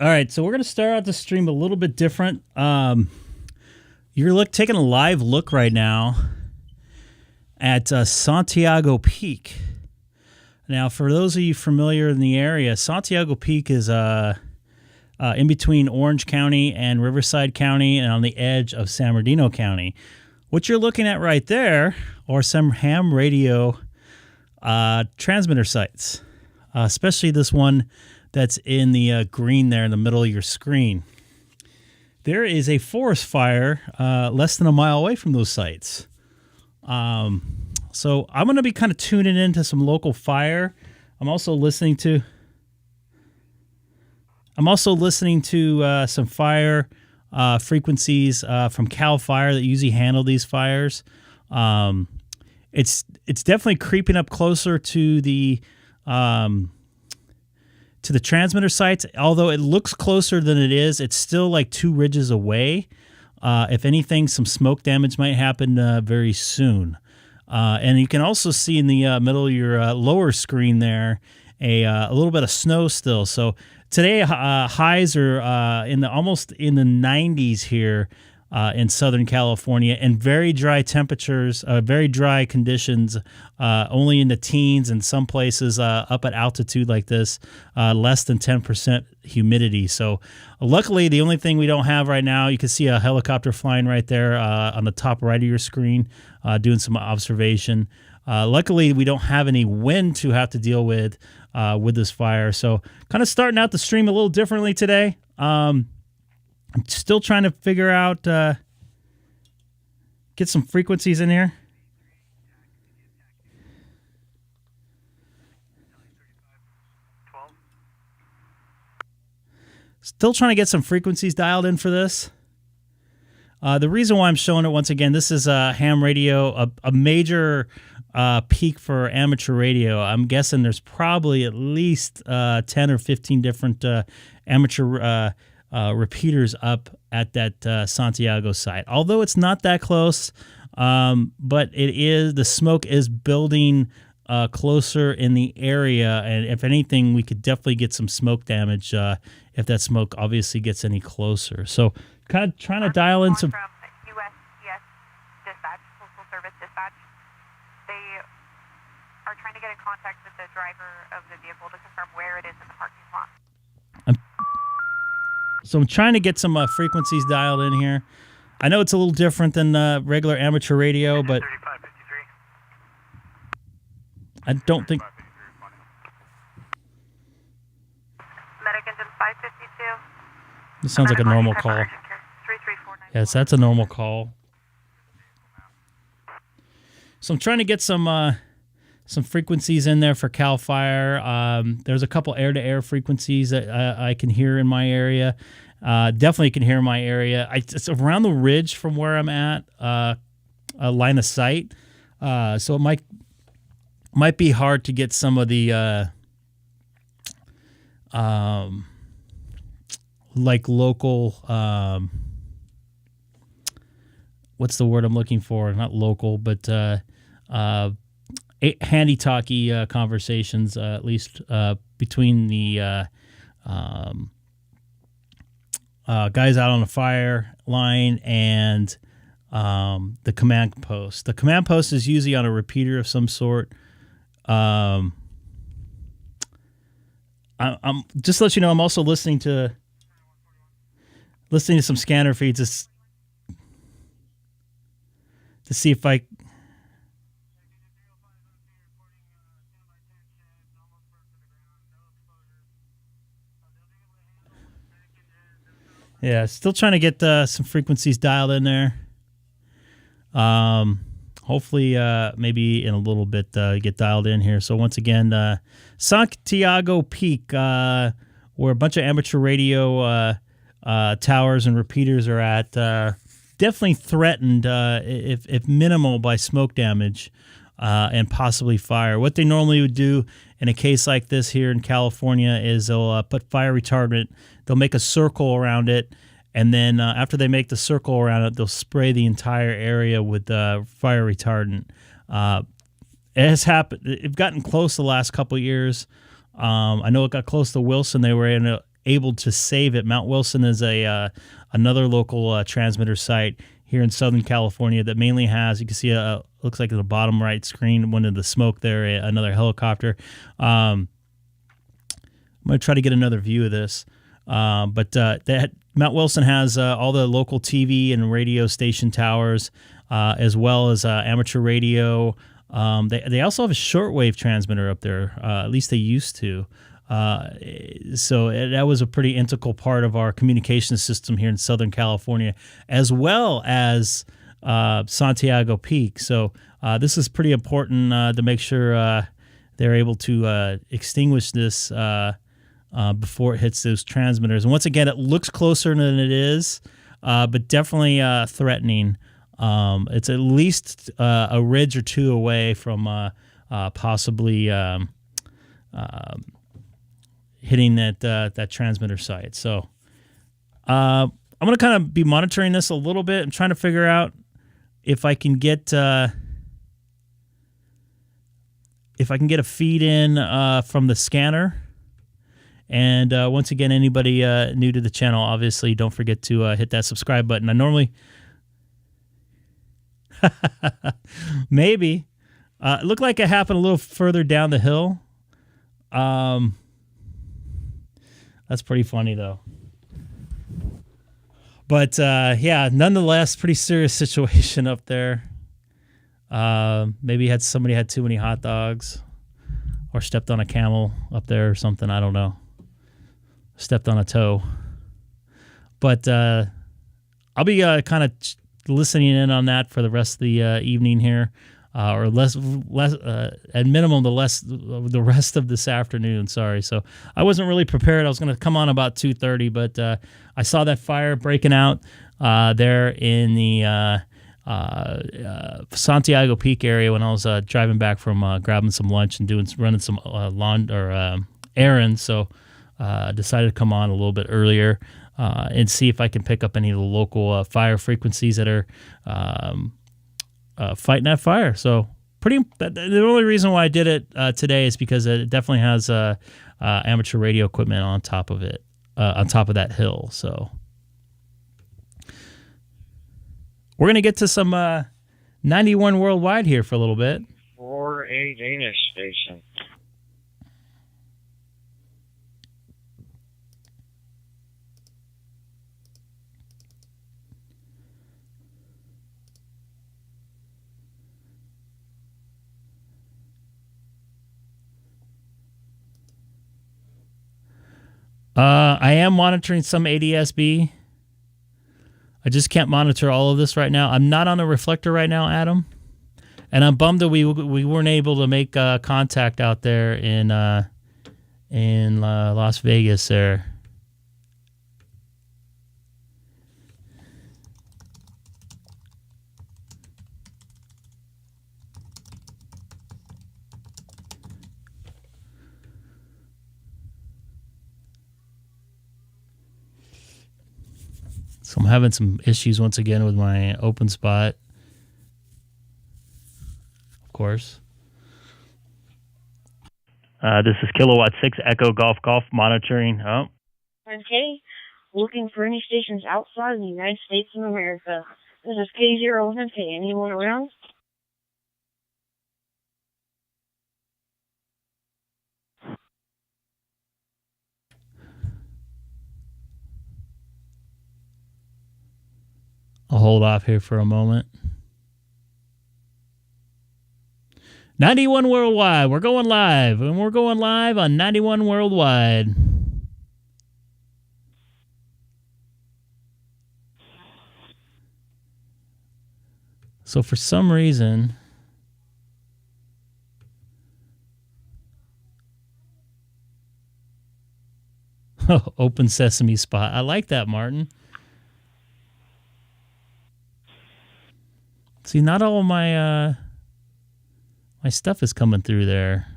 All right, so we're going to start out the stream a little bit different. You're taking a live look right now at Santiago Peak. Now, for those of you familiar in the area, Santiago Peak is in between Orange County and Riverside County and on the edge of San Bernardino County. What you're looking at right there are some ham radio transmitter sites, especially this one that's in the green there in the middle of your screen. There is a forest fire less than a mile away from those sites. So I'm going to be kind of tuning into some local fire. I'm also listening to some fire frequencies from CAL FIRE that usually handle these fires. It's definitely creeping up closer to the transmitter sites. Although it looks closer than it is, it's still like 2 ridges away. If anything, some smoke damage might happen very soon. And you can also see in the middle of your lower screen there a little bit of snow still. So today highs are almost in the 90s here in Southern California, and very dry temperatures, very dry conditions, only in the teens, and some places up at altitude like this, less than 10% humidity. So luckily, the only thing we don't have right now, you can see a helicopter flying right there on the top right of your screen, doing some observation. Luckily, we don't have any wind to have to deal with this fire. So kind of starting out the stream a little differently today. I'm still trying to figure out, get some frequencies in here. Still trying to get some frequencies dialed in for this. The reason why I'm showing it once again, this is ham radio, a major peak for amateur radio. I'm guessing there's probably at least 10 or 15 different amateur repeaters up at that Santiago site. Although it's not that close, but the smoke is building closer in the area, and if anything, we could definitely get some smoke damage if that smoke obviously gets any closer. So kind of trying to dial in some... From USPS Dispatch, Postal Service Dispatch. They are trying to get in contact with the driver of the vehicle to confirm where it is in the parking lot. So I'm trying to get some frequencies dialed in here. I know it's a little different than regular amateur radio, but I don't think... Medic engine 552. This sounds like a normal call. Yes, that's a normal call. So I'm trying to get some frequencies in there for CAL FIRE. There's a couple air-to-air frequencies that I can hear in my area. Definitely can hear in my area. It's around the ridge from where I'm at, a line of sight. So it might be hard to get some of the like local... what's the word I'm looking for? Not local, but handy-talky conversations, at least between the guys out on the fire line and the command post. The command post is usually on a repeater of some sort. I'm just to let you know, I'm also listening to some scanner feeds to see if I... Yeah, still trying to get some frequencies dialed in there. Hopefully, maybe in a little bit, get dialed in here. So once again, Santiago Peak, where a bunch of amateur radio towers and repeaters are at, definitely threatened, if minimal, by smoke damage and possibly fire. What they normally would do in a case like this here in California is they'll put fire retardant. They'll make a circle around it, and then after they make the circle around it, they'll spray the entire area with fire retardant. It has happened. It's gotten close the last couple of years. I know it got close to Wilson. They were able to save it. Mount Wilson is a another local transmitter site here in Southern California that mainly has, you can see looks like at the bottom right screen, one of the smoke there, another helicopter. I'm going to try to get another view of this. But that Mount Wilson has all the local TV and radio station towers, as well as amateur radio. They also have a shortwave transmitter up there. At least they used to. So that was a pretty integral part of our communication system here in Southern California, as well as Santiago Peak. So this is pretty important to make sure they're able to extinguish this before it hits those transmitters. And once again, it looks closer than it is, but definitely threatening. It's at least a ridge or two away from possibly hitting that transmitter site. So I'm going to kind of be monitoring this a little bit and trying to figure out if I can get a feed in from the scanner. And once again, anybody new to the channel, obviously don't forget to hit that subscribe button. I normally maybe it looked like it happened a little further down the hill. That's pretty funny though. But yeah, nonetheless, pretty serious situation up there. Maybe somebody had too many hot dogs, or stepped on a camel up there or something. I don't know. Stepped on a toe. But I'll be kind of listening in on that for the rest of the evening here, or less at minimum the rest of this afternoon. Sorry, so I wasn't really prepared. I was going to come on about 2:30, but I saw that fire breaking out there in the Santiago Peak area when I was driving back from grabbing some lunch and running some errands. So decided to come on a little bit earlier and see if I can pick up any of the local fire frequencies that are fighting that fire. So the only reason why I did it today is because it definitely has amateur radio equipment on top of it, on top of that hill. So we're going to get to some 91 worldwide here for a little bit. For a Danish station. I am monitoring some ADSB. I just can't monitor all of this right now. I'm not on a reflector right now, Adam, and I'm bummed that we weren't able to make contact out there in Las Vegas there. So I'm having some issues once again with my open spot, of course. This is Kilowatt 6 Echo Golf Golf monitoring. Oh. Okay, looking for any stations outside of the United States of America. This is K6EGG. Anyone around? I'll hold off here for a moment. 91 Worldwide. We're going live. And we're going live on 91 Worldwide. So for some reason... Open Sesame spot. I like that, Martin. See, not all of my my stuff is coming through there.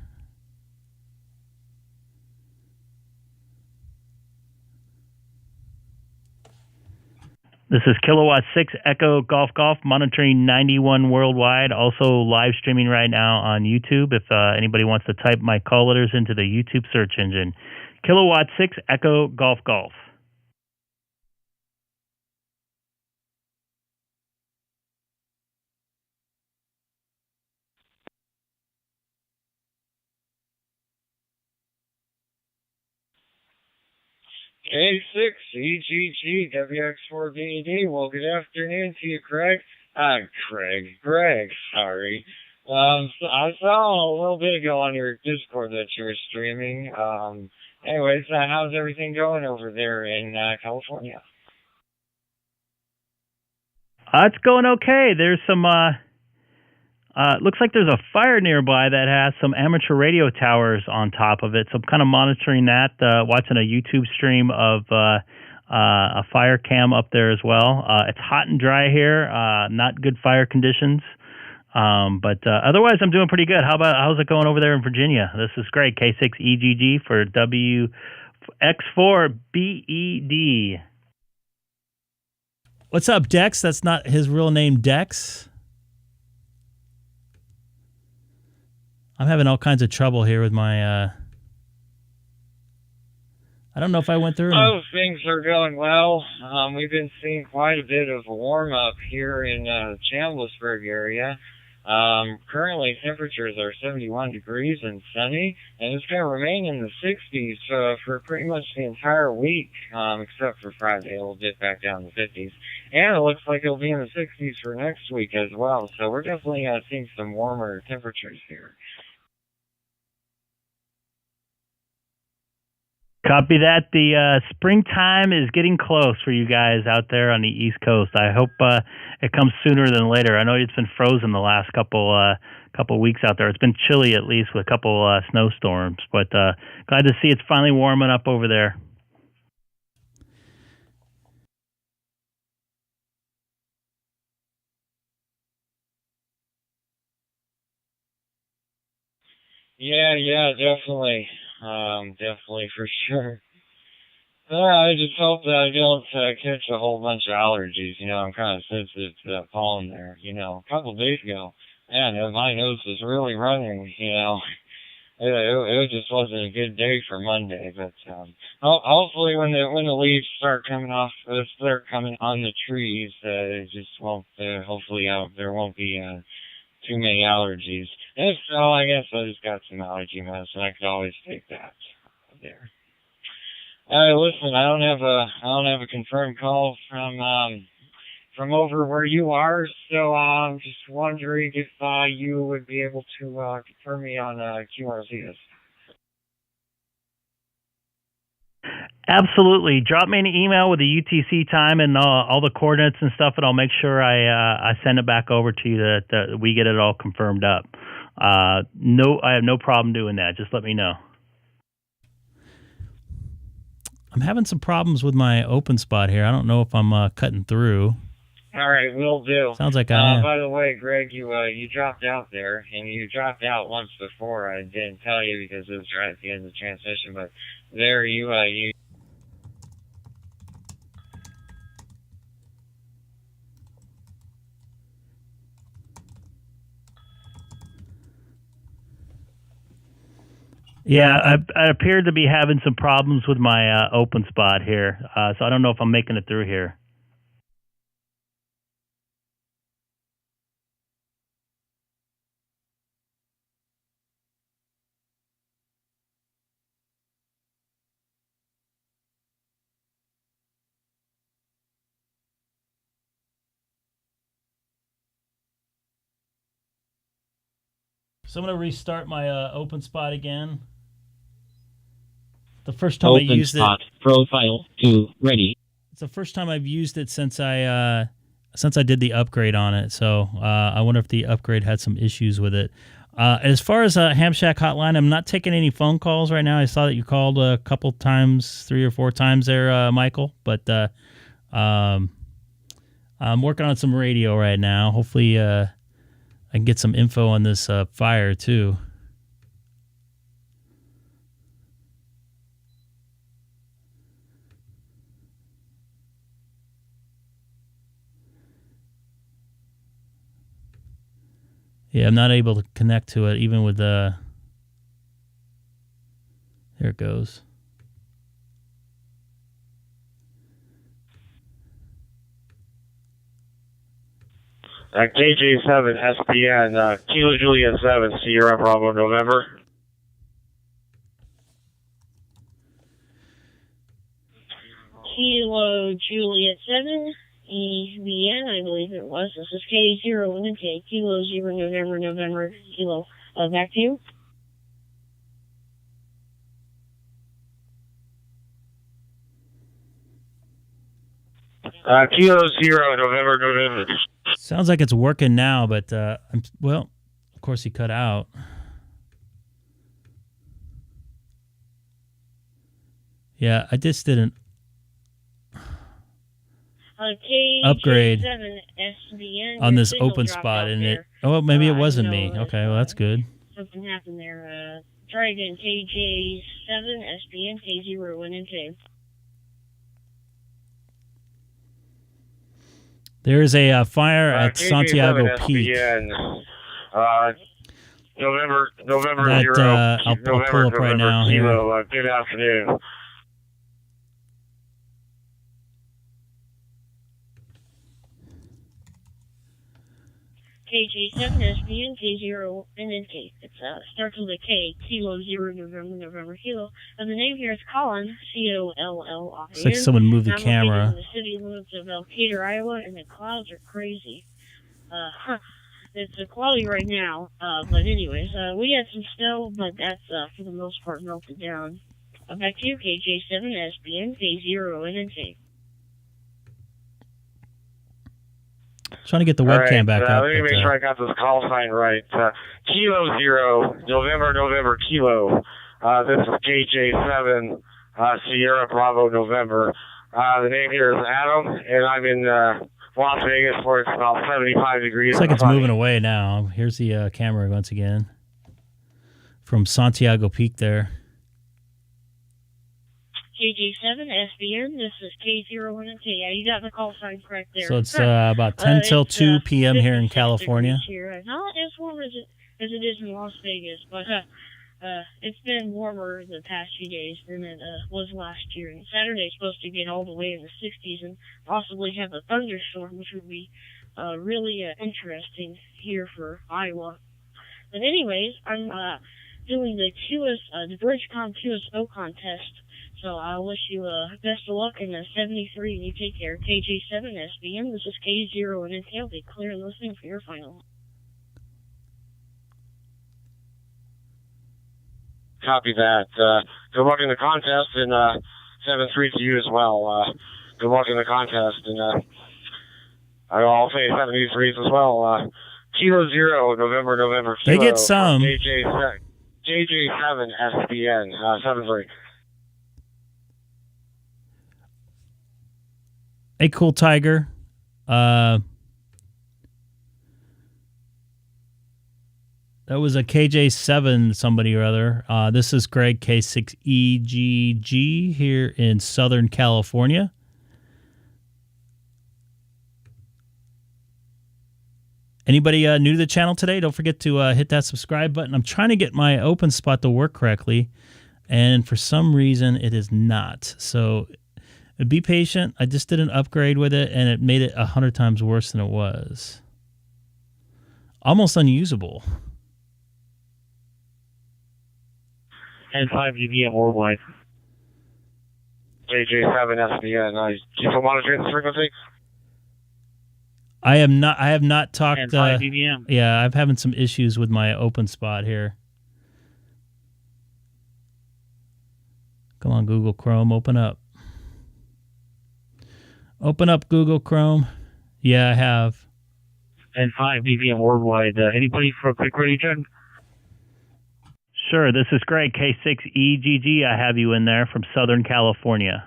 This is Kilowatt 6 Echo Golf Golf monitoring 91 worldwide. Also live streaming right now on YouTube. If anybody wants to type my call letters into the YouTube search engine, Kilowatt 6 Echo Golf Golf. K6EGG WX4BD. Well, good afternoon to you, Greg, sorry. So I saw a little bit ago on your Discord that you were streaming. Anyways, how's everything going over there in California? It's going okay. There's some, looks like there's a fire nearby that has some amateur radio towers on top of it. So I'm kind of monitoring that, watching a YouTube stream of a fire cam up there as well. It's hot and dry here, not good fire conditions. But otherwise, I'm doing pretty good. How's it going over there in Virginia? This is great. K6EGG for WX4BED. What's up, Dex? That's not his real name, Dex. I'm having all kinds of trouble here with my... I don't know if I went through... Oh, things are going well. We've been seeing quite a bit of a warm-up here in the Chambersburg area. Currently, temperatures are 71 degrees and sunny, and it's going to remain in the 60s for pretty much the entire week, except for Friday. It'll dip back down to 50s. And it looks like it'll be in the 60s for next week as well, so we're definitely seeing some warmer temperatures here. Copy that. The springtime is getting close for you guys out there on the East Coast. I hope it comes sooner than later. I know it's been frozen the last couple weeks out there. It's been chilly at least with a couple snowstorms, but glad to see it's finally warming up over there. Yeah, definitely. Definitely for sure. I just hope that I don't catch a whole bunch of allergies. You know, I'm kind of sensitive to that pollen there. You know, a couple of days ago, man, my nose was really running. You know, it just wasn't a good day for Monday. But hopefully, when the leaves start coming off, start coming on the trees, it just won't. Hopefully, there won't be too many allergies. If so, I guess I just got some allergy medicine. I could always take that there. Listen, I don't have a confirmed call from over where you are, so I'm just wondering if you would be able to confirm me on QRZ. Absolutely. Drop me an email with the UTC time and all the coordinates and stuff, and I'll make sure I send it back over to you that we get it all confirmed up. No, I have no problem doing that. Just let me know. I'm having some problems with my open spot here. I don't know if I'm cutting through. All right, will do. Sounds like I am. By the way, Greg, you dropped out there, and you dropped out once before. I didn't tell you because it was right at the end of the transmission, but there you. Yeah, I appear to be having some problems with my open spot here, so I don't know if I'm making it through here. So I'm going to restart my open spot again. The first time I used it. Open spot profile 2 ready. It's the first time I've used it since I did the upgrade on it. So I wonder if the upgrade had some issues with it. As far as Ham Shack Hotline, I'm not taking any phone calls right now. I saw that you called a couple times, 3 or 4 times there, Michael. But I'm working on some radio right now. Hopefully I can get some info on this fire too. Yeah, I'm not able to connect to it even with the... Here it goes. KJ7 SPN, Kilo Juliet 7, Sierra Bravo November. Kilo Juliet 7, EVN, I believe it was. This is K0 intake, Kilo 0 November, November, Kilo. Back to you. Kilo 0 November, November. Sounds like it's working now, but well, of course he cut out. Yeah, I just didn't upgrade on this open spot, and it. Oh, maybe it wasn't me. Okay, well that's good. Something happened there. Try again. KJ7 SPN K0 went into. There is a fire at Santiago Peak. November that, 0. I'll pull up right now. Kilo, Here. good afternoon. KJ7 SPN K0 NNK. It starts with a K. Kilo 0 November, November, Kilo. And the name here is Colin, COLL. Looks like someone moved the camera. In the city limits of Elkader, Iowa, and the clouds are crazy. It's cloudy right now, but anyways, we had some snow, but that's for the most part melted down. Back to you, KJ7 SPN K0 NNK. Trying to get the webcam back up. Let me make sure I got this call sign right. Kilo 0, November, November, Kilo. This is KJ7, Sierra Bravo, November. The name here is Adam, and I'm in Las Vegas where it's about 75 degrees. Looks like it's moving away now. Here's the camera once again from Santiago Peak there. KJ7 SBN, this is K01K. Yeah, you got the call sign correct there. So it's about 10 till 2 p.m. here in California. Here. Not as warm as it is in Las Vegas, but it's been warmer the past few days than it was last year. And Saturday's supposed to get all the way in the 60s and possibly have a thunderstorm, which would be really interesting here for Iowa. But anyways, I'm doing the BridgeCom QSO contest. So I wish you best of luck in the 73, and you take care. KJ7 SBN, this is K0 and NK. Be clear and listening for your final. Copy that. Good luck in the contest, and 7-3 to you as well. Good luck in the contest, and I'll say 73s as well. Kilo 0, November, November. Kilo, they get some. KJ7 SBN, 7-3. Hey, Cool Tiger. That was a KJ7 somebody or other. This is Greg, K6EGG here in Southern California. Anybody new to the channel today? Don't forget to hit that subscribe button. I'm trying to get my open spot to work correctly, and for some reason it is not. So be patient. I just did an upgrade with it, and it made it 100 times worse than it was. Almost unusable. And 5 dBm worldwide. KJ7 SBN. Keep on monitoring the frequency. I have not talked. And 5 dBm. Yeah, I'm having some issues with my open spot here. Come on, Google Chrome, open up. Open up Google Chrome. Yeah, I have. And 5 dBm worldwide. Anybody for a quick ready check? Sure, this is Greg, K6EGG. I have you in there from Southern California.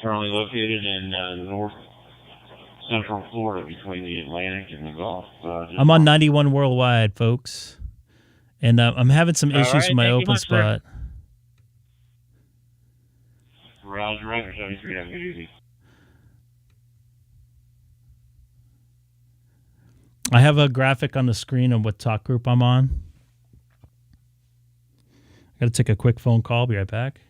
Currently located in north central Florida between the Atlantic and the Gulf. I'm on 91 worldwide, folks. And I'm having some issues with my open spot. Roger, Roger, 73, have a good evening. I have a graphic on the screen of what talk group I'm on. I got to take a quick phone call. Be right back.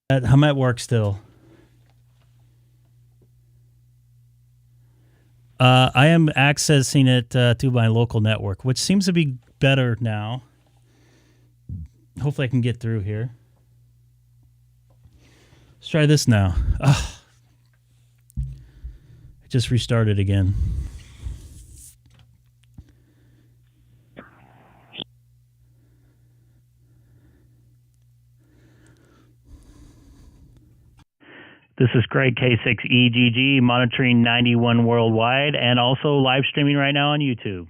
I'm at work still. I am accessing it through my local network, which seems to be better now. Hopefully I can get through here. Let's try this now. Ugh. I just restarted again. This is Greg, K6EGG, monitoring 91 worldwide, and also live streaming right now on YouTube.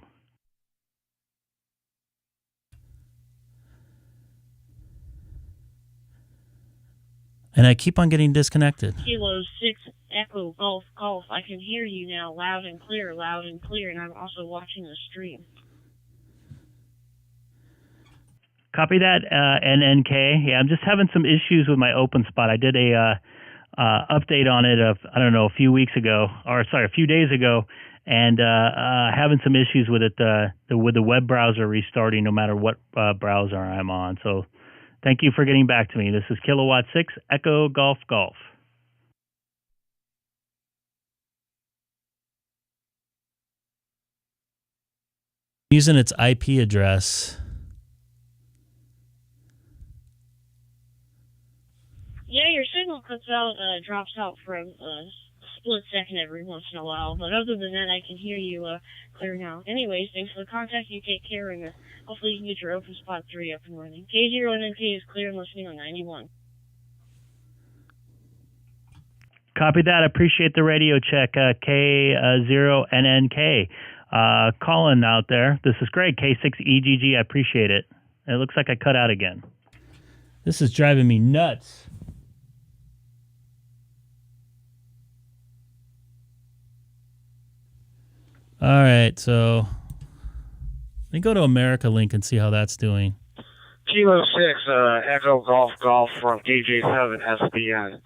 And I keep on getting disconnected. Kilo 6 Echo Golf Golf. I can hear you now loud and clear, and I'm also watching the stream. Copy that, NNK. Yeah, I'm just having some issues with my open spot. I did a update on it a few days ago, and having some issues with it with the web browser restarting no matter what browser I'm on. So thank you for getting back to me. This is Kilowatt 6 Echo Golf Golf. Using its IP address. Yeah, your signal cuts out, drops out for a split second every once in a while, but other than that, I can hear you clear now. Anyways, thanks for the contact. You take care, and hopefully you can get your Open Spot 3 up and running. K0NNK is clear and listening on 91. Copy that. Appreciate the radio check. K0NNK. Colin out there. This is Greg, K6EGG. I appreciate it. It looks like I cut out again. This is driving me nuts. All right, so let me go to America Link and see how that's doing. Kilo 6, Echo Golf Golf from DJ7 SBN.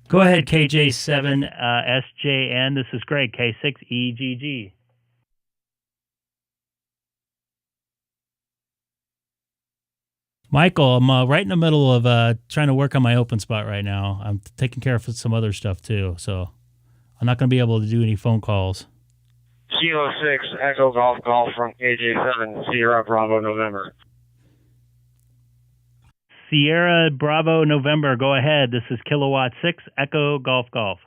Go ahead, KJ7 SJN. This is Greg, K6EGG. Michael, I'm right in the middle of trying to work on my open spot right now. I'm taking care of some other stuff too, so I'm not going to be able to do any phone calls. Kilo 6, Echo Golf Golf from KJ7, Sierra Bravo November. Sierra Bravo November, go ahead. This is Kilowatt 6, Echo Golf Golf.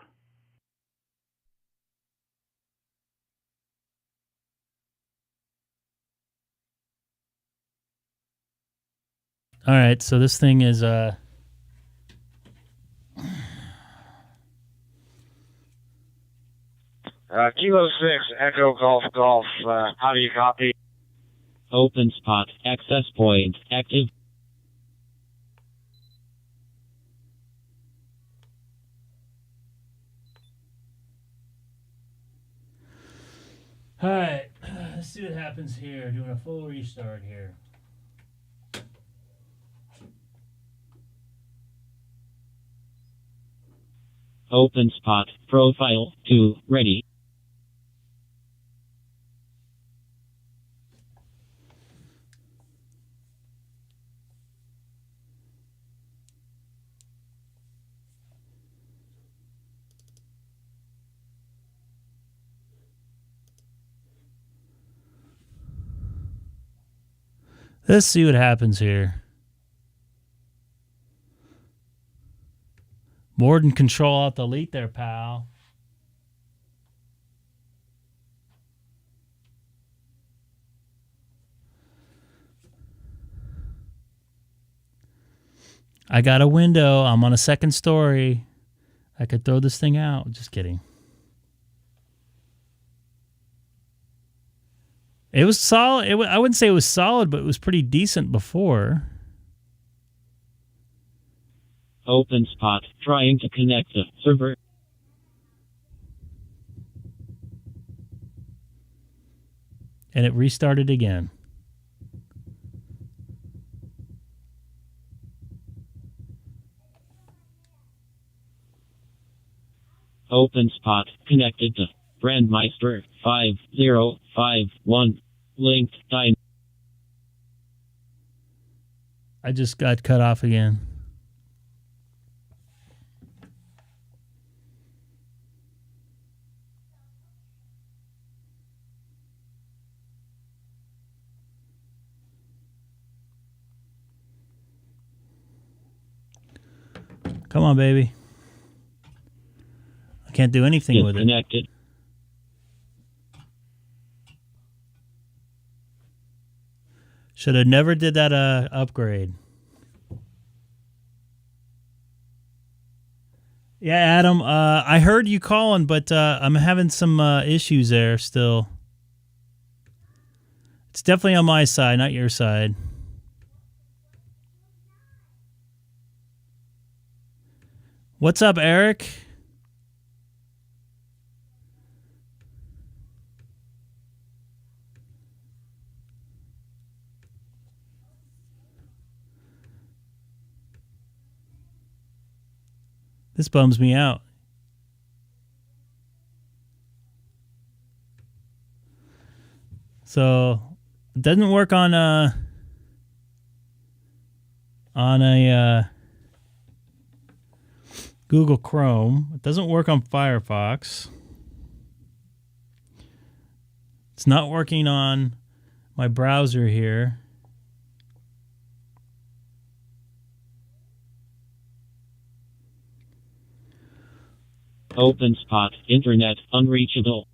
All right, so this thing is Kilo 6, Echo Golf Golf, how do you copy? Open spot, access point, active. all right, let's see what happens here. Doing a full restart here. Open spot, profile, 2, ready. Let's see what happens here. More than control alt delete there, pal. I got a window. I'm on a second story. I could throw this thing out. Just kidding. It was solid. I wouldn't say it was solid, but it was pretty decent before. Open spot, trying to connect the server. And it restarted again. Open spot, connected to Brandmeister 5051. Linked time. I just got cut off again. Come on, baby. I can't do anything with it. Disconnected. Should have never did that upgrade. Yeah, Adam, I heard you calling, but I'm having some issues there still. It's definitely on my side, not your side. What's up, Eric? This bums me out. So it doesn't work on a Google Chrome. It doesn't work on Firefox. It's not working on my browser here. Open spot. Internet unreachable.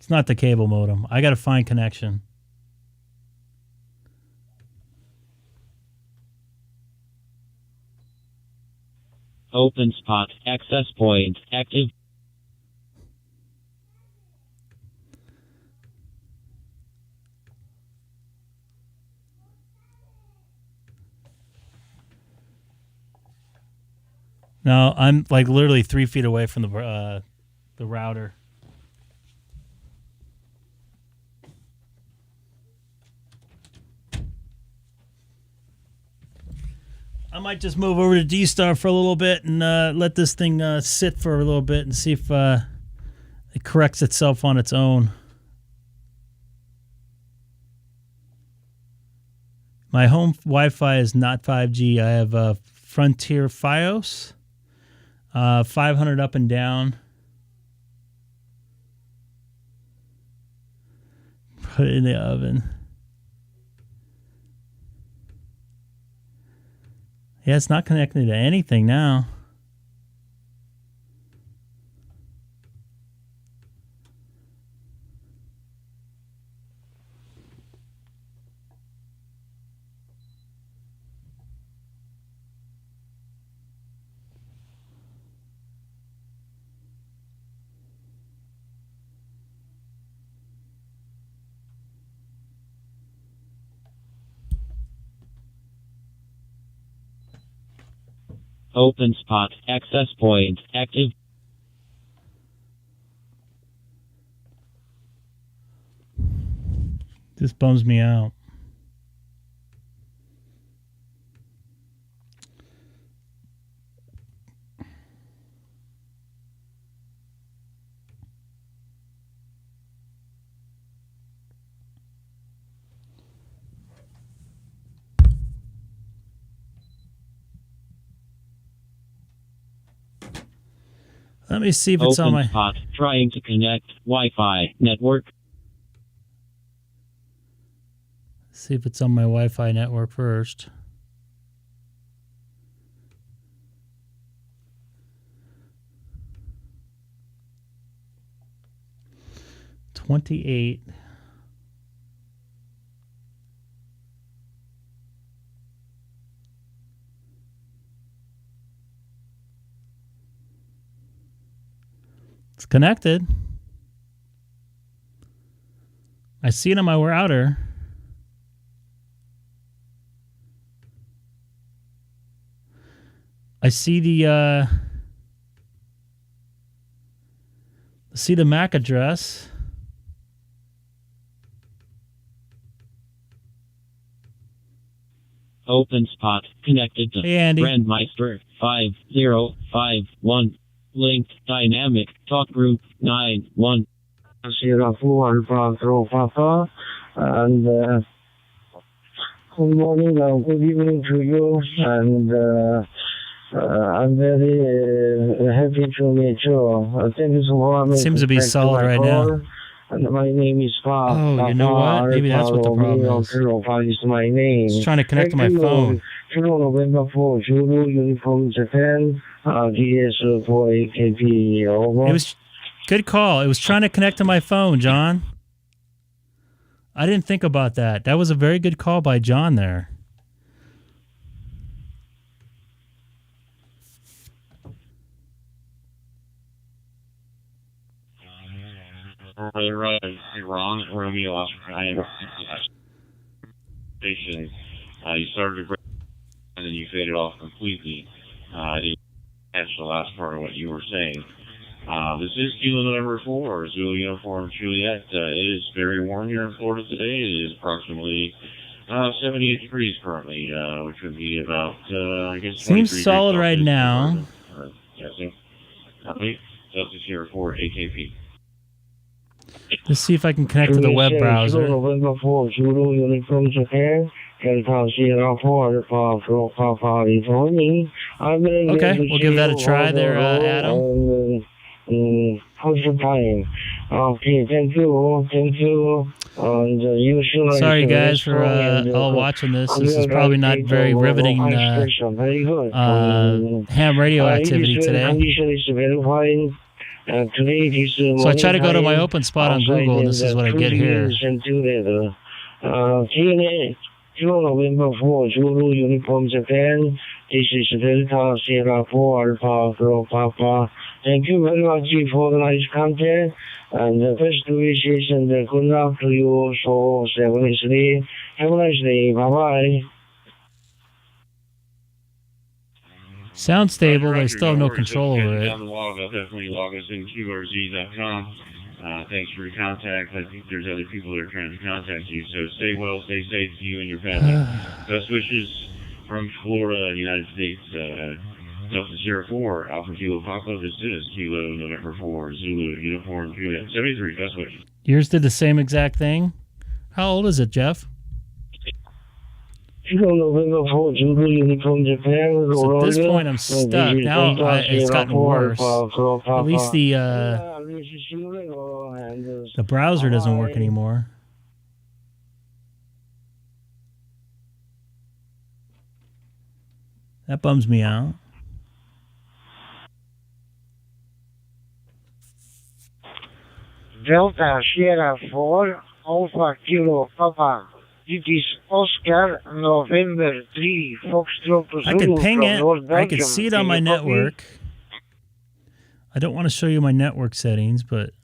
It's not the cable modem. I got to find connection. Open spot. Access point active. No, I'm like literally 3 feet away from the router. I might just move over to DStar for a little bit and let this thing sit for a little bit and see if it corrects itself on its own. My home Wi-Fi is not 5G. I have Frontier Fios, 500 up and down. Put it in the oven. Yeah, it's not connected to anything now. Open spot. Access point active. This bums me out. Let me see if it's on my... Open spot. Trying to connect. Wi-Fi network. See if it's on my Wi-Fi network first. $28. It's connected. I see it on my router. I see the MAC address. Open spot. Connected to Hey, Andy. Grandmeister 5051. Linked dynamic talk group 91. Sierra 4 Alpha Alpha And good morning and good evening to you. And I'm very happy to meet you. Thank you so much. Seems to be solid right now. And my name is Pa. Oh, you know what? Maybe that's what the problem is. Is my name. It's trying to connect to my phone. Kilo November 4, Zulu, Uniform Japan, DStar ICOM over. It was good call. It was trying to connect to my phone, John. I didn't think about that. That was a very good call by John there. Right, wrong, Romeo off station. You started to and then you faded off completely. I didn't catch the last part of what you were saying. This is Kilo November 4, Zulu Uniform Juliet. It is very warm here in Florida today. It is approximately 78 degrees currently, which would be about, I guess, seems solid right now. Guessing. Justice here for AKP. Let's see if I can connect to the web browser. Okay, we'll give that a try there, Adam. How's your time? Okay, thank you. And sorry, guys, for all watching this. This is probably not very riveting ham radio activity today. So I try to go to my open spot on Google, and this is what I get here. November 4, Zulu Uniform Japan. This is Delta Sierra 4 Alpha Kilo Papa. Thank you very much for the nice content. And the best wishes and good luck to you. So, 73. Have a nice day. Bye-bye. Sounds stable, but I still have no control over it. Definitely log us in QRZ.com. Thanks for your contact. I think there's other people that are trying to contact you. So stay well, stay safe to you and your family. Best wishes from Florida, United States. Delta Sierra 4, Alpha Kilo Papa. This is Kilo November 4, Zulu Uniform Juliet 73. Best wishes. Yours did the same exact thing? How old is it, Jeff? November 4, Zulu Uniform Japan. So at this point, I'm stuck. Now it's gotten worse. At least the browser doesn't work anymore. That bums me out. Delta Sierra 4, Alpha Kilo Papa. It is Oscar November 3, Foxtrot Zulu. I could ping it. North I could see it on my network. I don't want to show you my network settings, but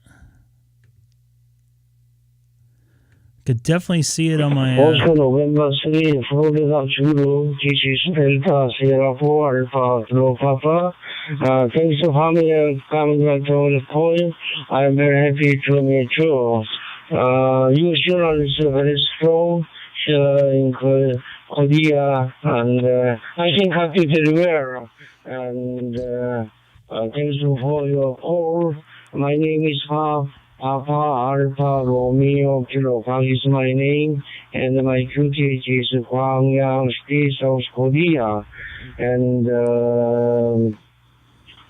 I could definitely see it on my... Also November 3, Florida Zulu. This is Delta Sierra 4, Alpha Kilo Papa. Thanks for coming back to the call. I'm very happy to meet you. Your channel is very strong in Korea, and I think I did very well. And thanks for your call. My name is Papa Alpha Romeo Kilo. Is my name, and my country is Gwangyang State, South Korea. And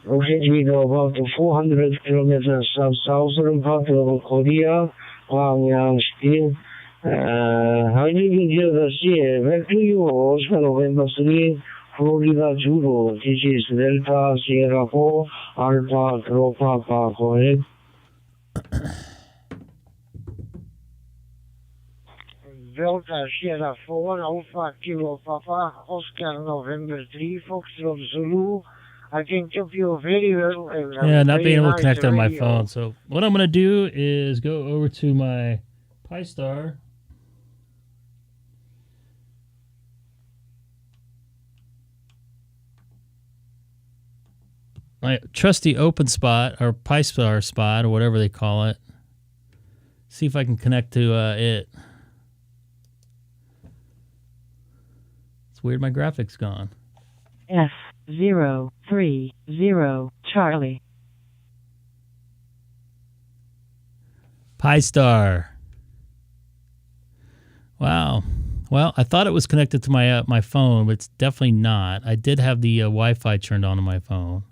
located about 400 kilometers southern part of Korea. Gwangyang State. I live in Jersey. Back to you, Oscar November 3, Florida Zulu. This is Delta Sierra 4, Alpha Kilo Papa. Go ahead. Delta Sierra 4, Alpha Kilo Papa, Oscar November 3, Foxtrot Zulu. I can help you very well. Yeah, not being able to connect on my phone. So what I'm going to do is go over to my PiStar. My trusty open spot, or PiStar spot, or whatever they call it. See if I can connect to it. It's weird my graphics gone. F030 Charlie. PiStar. Wow. Well, I thought it was connected to my phone, but it's definitely not. I did have the Wi-Fi turned on my phone.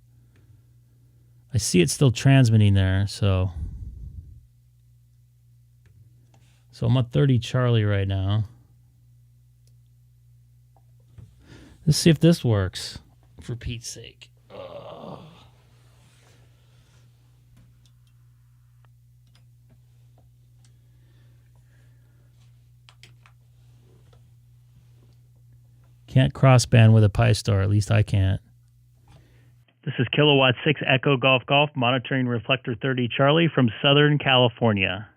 I see it still transmitting there, so I'm on 30 Charlie right now. Let's see if this works, for Pete's sake. Ugh. Can't crossband with a Pi-Star, at least I can't. This is Kilowatt 6 Echo Golf Golf, monitoring reflector 30 Charlie from Southern California.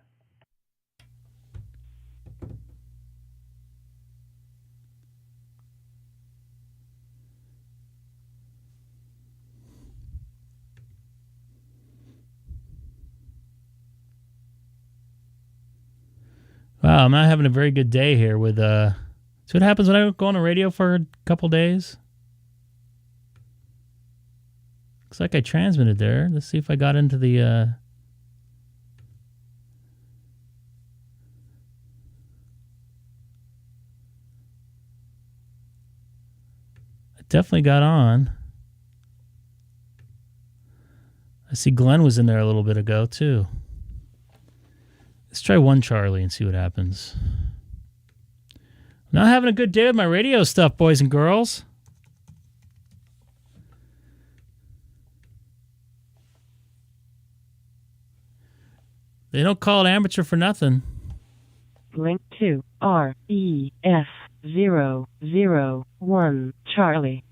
Wow, I'm not having a very good day here with, see what happens when I go on the radio for a couple days? Looks like I transmitted there. Let's see if I got into the, I definitely got on. I see Glenn was in there a little bit ago, too. Let's try 1 Charlie and see what happens. I'm not having a good day with my radio stuff, boys and girls. They don't call it amateur for nothing. Link to REF001 Charlie.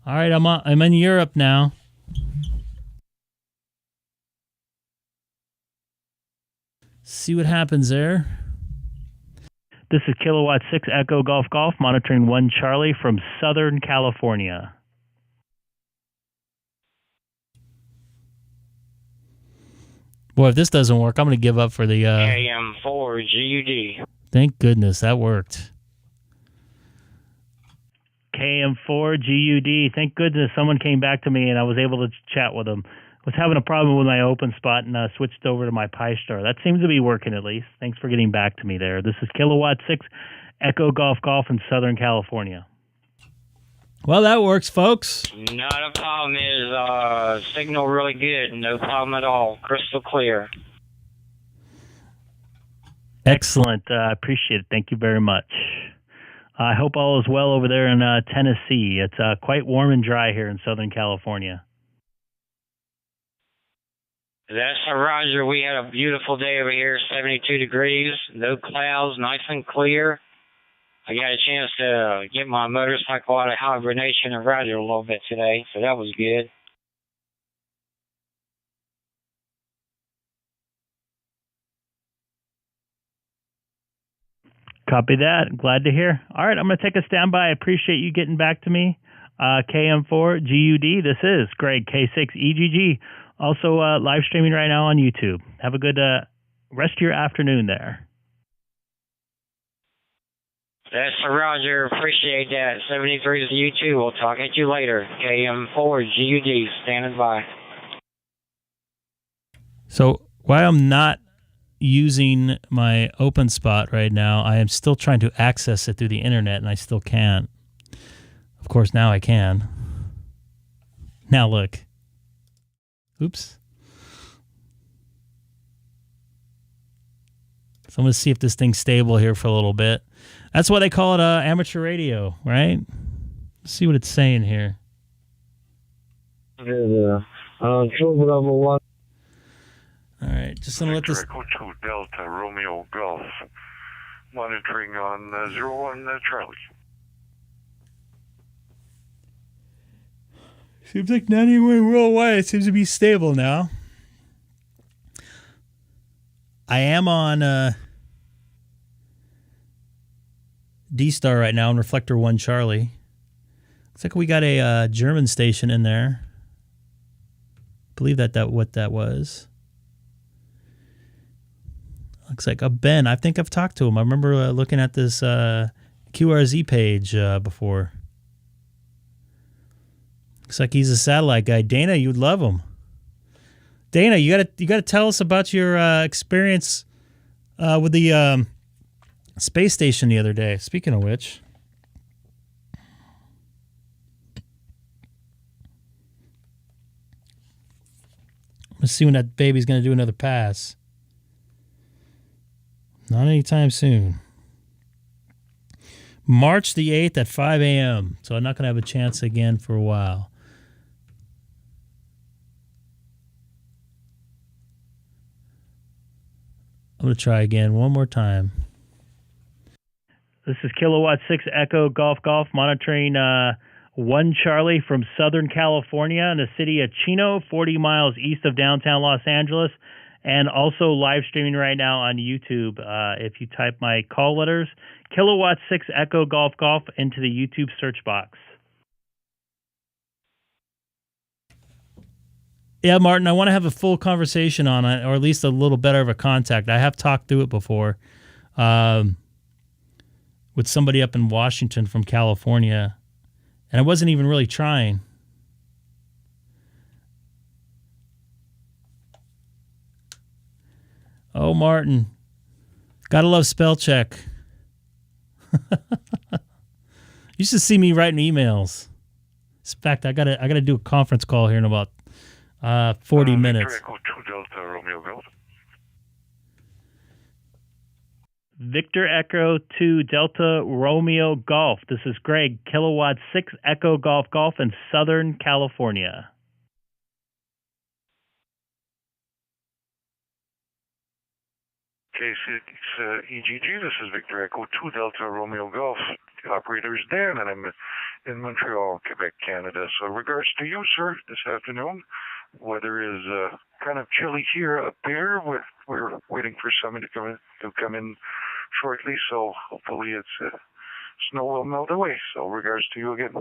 All right, I'm in Europe now. See what happens there. This is Kilowatt 6 Echo Golf Golf, monitoring 1 Charlie from Southern California. Boy, if this doesn't work, I'm going to give up for the... KM4GUD. Thank goodness, that worked. KM4GUD. Thank goodness someone came back to me and I was able to chat with them. I was having a problem with my open spot and switched over to my Pi-Star. That seems to be working at least. Thanks for getting back to me there. This is Kilowatt 6 Echo Golf Golf in Southern California. Well, that works, folks. Not a problem. Is signal really good? No problem at all. Crystal clear. Excellent. I appreciate it. Thank you very much. I hope all is well over there in Tennessee. It's quite warm and dry here in Southern California. That's Roger. We had a beautiful day over here, 72 degrees, no clouds, nice and clear. I got a chance to get my motorcycle out of hibernation and ride it a little bit today, so that was good. Copy that. Glad to hear. All right, I'm going to take a standby. I appreciate you getting back to me. KM4GUD, this is Greg, K6EGG. Also live streaming right now on YouTube. Have a good rest of your afternoon there. That's Roger. Appreciate that. 73 is you too. We'll talk at you later. KM4GUD, standing by. So while I'm not using my open spot right now, I am still trying to access it through the internet, and I still can't. Of course, now I can. Now look. Oops. So I'm going to see if this thing's stable here for a little bit. That's why they call it amateur radio, right? Let's see what it's saying here. All right, just going to let this... Echo 2 Delta Romeo Golf, monitoring on 01 Charlie. Seems like not anywhere worldwide. It seems to be stable now. I am on DStar right now on Reflector 1 Charlie. Looks like we got a German station in there. I believe that what that was. Looks like a Ben. I think I've talked to him. I remember looking at this QRZ page before. Looks like he's a satellite guy. Dana, you'd love him. Dana, you gotta tell us about your experience with the space station the other day. Speaking of which, let's see when that baby's going to do another pass. Not anytime soon. March the 8th at 5 a.m. So I'm not going to have a chance again for a while. I'm going to try again one more time. This is Kilowatt 6 Echo Golf Golf monitoring 1 Charlie from Southern California in the city of Chino, 40 miles east of downtown Los Angeles, and also live streaming right now on YouTube. If you type my call letters, Kilowatt 6 Echo Golf Golf, into the YouTube search box. Yeah, Martin, I want to have a full conversation on it, or at least a little better of a contact. I have talked through it before with somebody up in Washington from California, and I wasn't even really trying. Oh, Martin, gotta love spell check. You should see me writing emails. In fact, I gotta do a conference call here in about 40 minutes. Victor Echo 2 Delta Romeo Golf. Victor Echo 2 Delta Romeo Golf. This is Greg, Kilowatt 6 Echo Golf Golf in Southern California. K6EGG, this is Victor Echo 2 Delta Romeo Golf. The operator is Dan, and I'm in Montreal, Quebec, Canada. So regards to you, sir, this afternoon. Weather is kind of chilly here up there. We're waiting for someone to come in shortly, so hopefully snow will melt away. So regards to you again.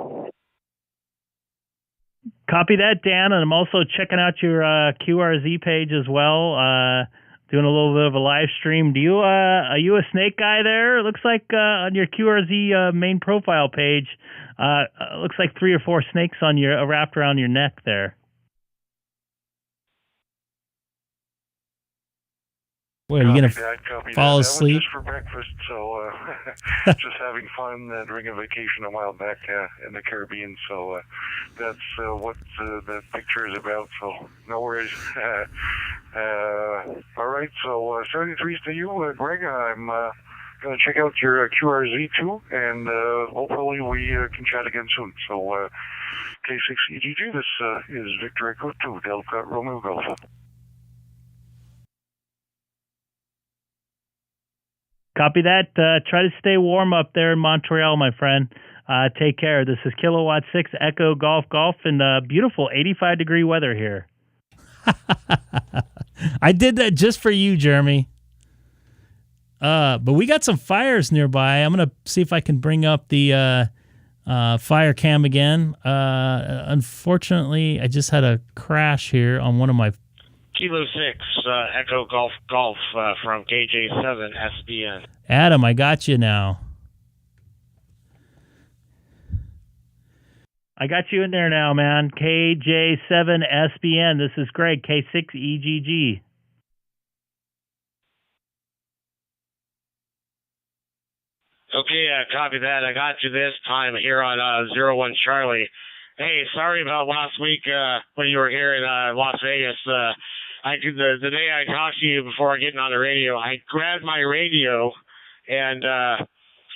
Copy that, Dan, and I'm also checking out your QRZ page as well. Doing a little bit of a live stream. Are you a snake guy there? It looks like on your QRZ main profile page, looks like 3 or 4 snakes on wrapped around your neck there. What, are you going to fall asleep? Just for breakfast, so just having fun during a vacation a while back in the Caribbean. So that's what the picture is about. So no worries. All right, so 73's to you, Greg. I'm going to check out your QRZ too, and hopefully we can chat again soon. So K6EGG, this is Victor Echo 2 Delta Romeo Golf. Copy that. Try to stay warm up there in Montreal, my friend. Take care. This is Kilowatt 6 Echo Golf Golf in beautiful 85-degree weather here. I did that just for you, Jeremy. But we got some fires nearby. I'm going to see if I can bring up the fire cam again. Unfortunately, I just had a crash here on one of my... Kilo 6, Echo Golf Golf from KJ7 SBN. Adam, I got you now. I got you in there now, man. KJ7 SBN. This is Greg, K6EGG. Okay, copy that. I got you this time here on 01 Charlie. Hey, sorry about last week when you were here in Las Vegas. The day I talked to you before getting on the radio, I grabbed my radio and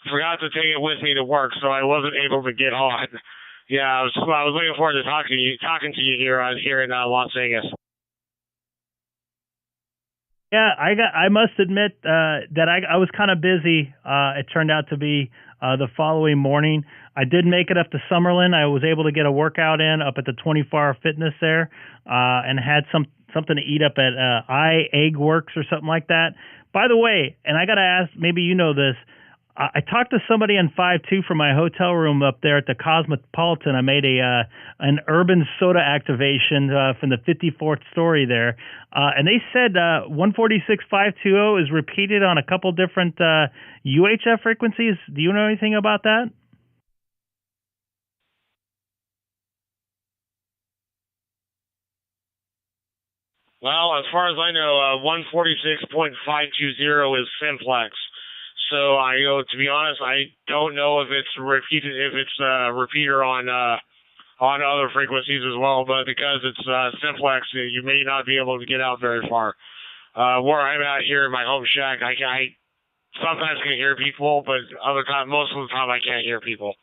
forgot to take it with me to work, so I wasn't able to get on. Yeah, I was looking forward to talking to you here in Las Vegas. Yeah, I must admit that I was kind of busy. It turned out to be the following morning. I did make it up to Summerlin. I was able to get a workout in up at the 24-hour fitness there, and had something to eat up at Egg Works or something like that. By the way, and I got to ask, maybe you know this, I talked to somebody on 5-2 from my hotel room up there at the Cosmopolitan. I made an urban soda activation from the 54th story there, and they said 146.520 is repeated on a couple different UHF frequencies. Do you know anything about that? Well, as far as I know, 146.520 is simplex. So to be honest, I don't know if it's repeated, if it's a repeater on other frequencies as well. But because it's simplex, you may not be able to get out very far. Where I'm at here in my home shack, I sometimes can hear people, but other time, most of the time, I can't hear people.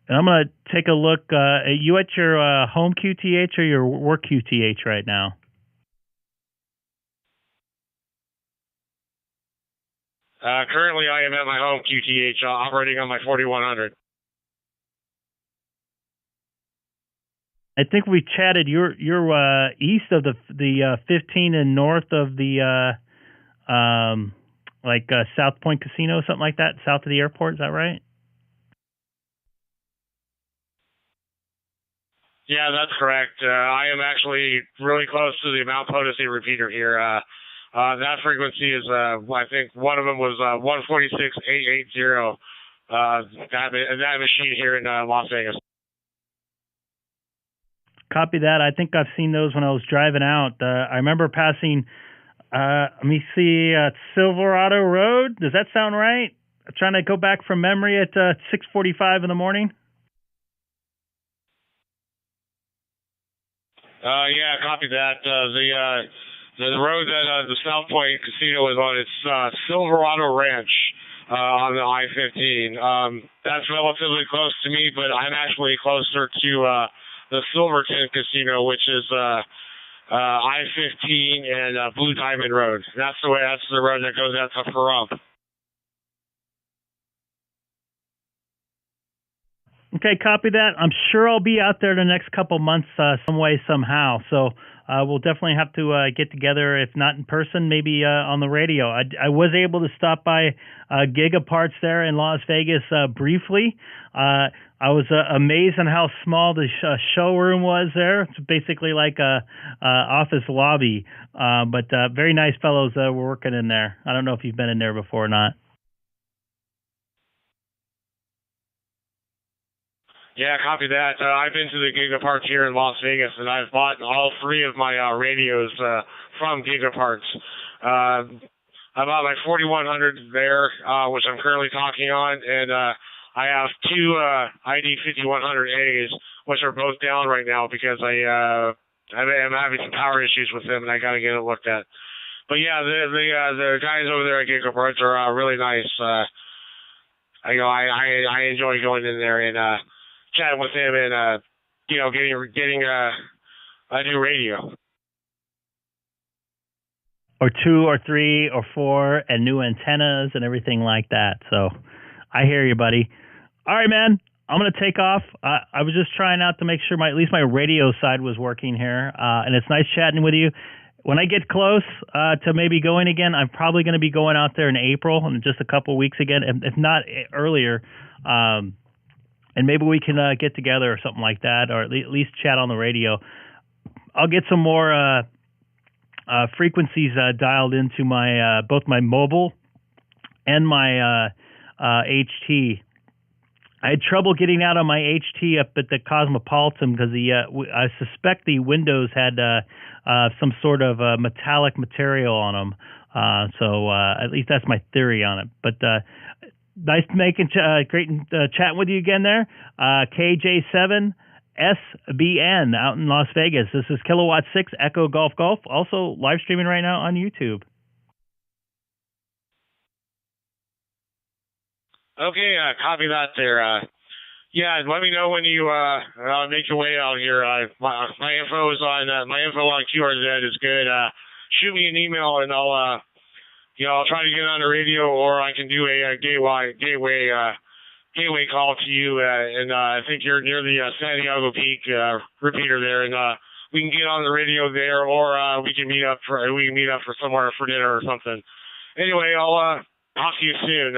And I'm going to take a look. Are you at your home QTH or your work QTH right now? Currently, I am at my home QTH, operating on my 4100. I think we chatted. You're east of the 15 and north of the South Point Casino, something like that, south of the airport. Is that right? Yeah, that's correct. I am actually really close to the Mount Potency repeater here. That frequency is, I think one of them was 146.880. That machine here in Las Vegas. Copy that. I think I've seen those when I was driving out. I remember passing. Let me see, Silverado Road. Does that sound right? I'm trying to go back from memory at 6:45 in the morning. Yeah, copy that. The road that the South Point Casino is on, it's Silverado Ranch on the I-15. That's relatively close to me, but I'm actually closer to the Silverton Casino, which is I-15 and Blue Diamond Road. That's the road that goes out to Pahrump. Okay, copy that. I'm sure I'll be out there the next couple months some way, somehow. So we'll definitely have to get together, if not in person, maybe on the radio. I was able to stop by Gigaparts there in Las Vegas briefly. I was amazed on how small the showroom was there. It's basically like a office lobby, but very nice fellows were working in there. I don't know if you've been in there before or not. Yeah, copy that. I've been to the Gigaparts here in Las Vegas, and I've bought all three of my radios from Gigaparts. I bought my 4100 there, which I'm currently talking on, and I have two ID 5100As, which are both down right now because I'm having some power issues with them, and I got to get it looked at. But yeah, the guys over there at Gigaparts are really nice. I enjoy going in there and chatting with him and getting a new radio. Or 2 or 3 or 4 and new antennas and everything like that. So I hear you, buddy. All right, man. I'm going to take off. I was just trying out to make sure at least my radio side was working here. And it's nice chatting with you. When I get close to maybe going again, I'm probably going to be going out there in April, in just a couple of weeks again, if not earlier. And maybe we can get together or something like that, or at least chat on the radio. I'll get some more frequencies dialed into my both my mobile and my HT. I had trouble getting out on my HT up at the Cosmopolitan because I suspect the windows had some sort of metallic material on them. So at least that's my theory on it. But nice making great chatting with you again there. KJ7SBN out in Las Vegas. This is Kilowatt 6 Echo Golf Golf. Also live streaming right now on YouTube. Okay, copy that there. Yeah, let me know when you make your way out here. My info is on my info on QRZ is good. Shoot me an email and I'll try to get on the radio, or I can do a gateway call to you. And I think you're near the San Diego Peak repeater there, and we can get on the radio there, or we can meet up for somewhere for dinner or something. Anyway, I'll talk to you soon.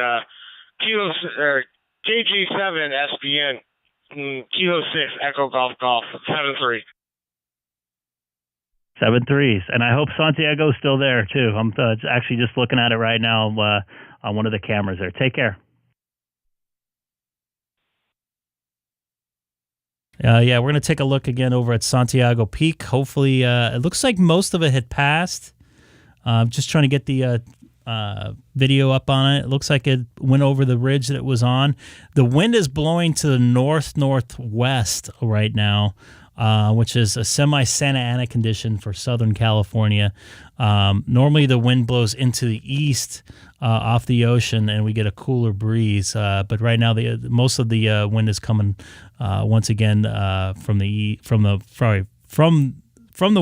KG7 SPN Kilo 6 Echo Golf Golf 73. 7-3s, and I hope Santiago's still there too. I'm actually just looking at it right now on one of the cameras there. Take care. Yeah, we're going to take a look again over at Santiago Peak. Hopefully, it looks like most of it had passed. Just trying to get the video up on it. It looks like it went over the ridge that it was on. The wind is blowing to the north-northwest right now, which is a semi-Santa Ana condition for Southern California. Normally, the wind blows into the east off the ocean, and we get a cooler breeze. But right now, most of the wind is coming once again from the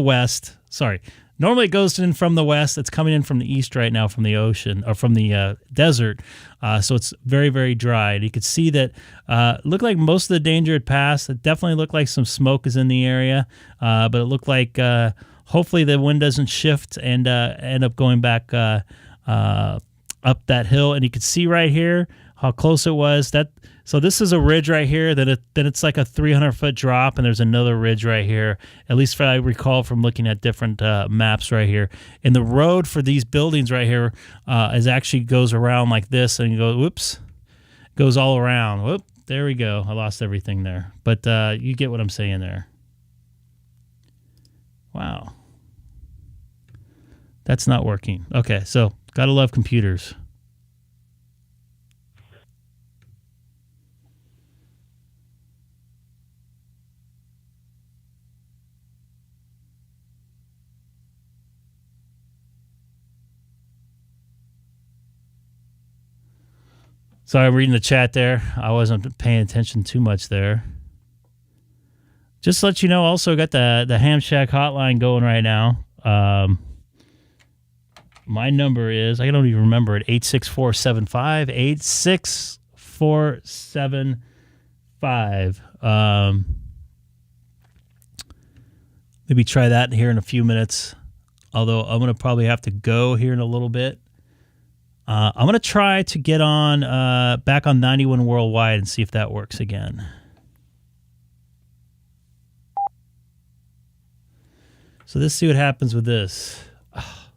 west. Sorry. Normally it goes in from the west. It's coming in from the east right now from the ocean or from the desert. So it's very, very dry. And you could see that looked like most of the danger had passed. It definitely looked like some smoke is in the area. But it looked like hopefully the wind doesn't shift and end up going back up that hill. And you could see right here how close it was. So this is a ridge right here. Then it's like a 300-foot drop, and there's another ridge right here. At least I recall from looking at different maps right here. And the road for these buildings right here actually goes around like this, and goes all around. Whoop, there we go. I lost everything there, but you get what I'm saying there. Wow, that's not working. Okay, so gotta love computers. Sorry, I'm reading the chat there. I wasn't paying attention too much there. Just to let you know, also got the Ham Shack hotline going right now. My number is, I don't even remember it, 86475. Maybe try that here in a few minutes. Although I'm going to probably have to go here in a little bit. I'm going to try to get on back on 91 Worldwide and see if that works again. So let's see what happens with this. Oh,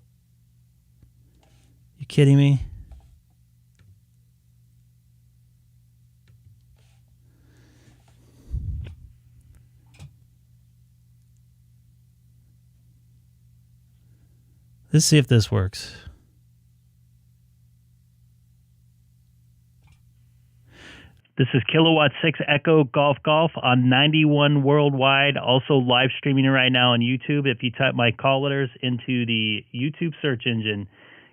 you kidding me? Let's see if this works. This is Kilowatt 6 Echo Golf Golf on 91 Worldwide, also live streaming right now on YouTube. If you type my call letters into the YouTube search engine,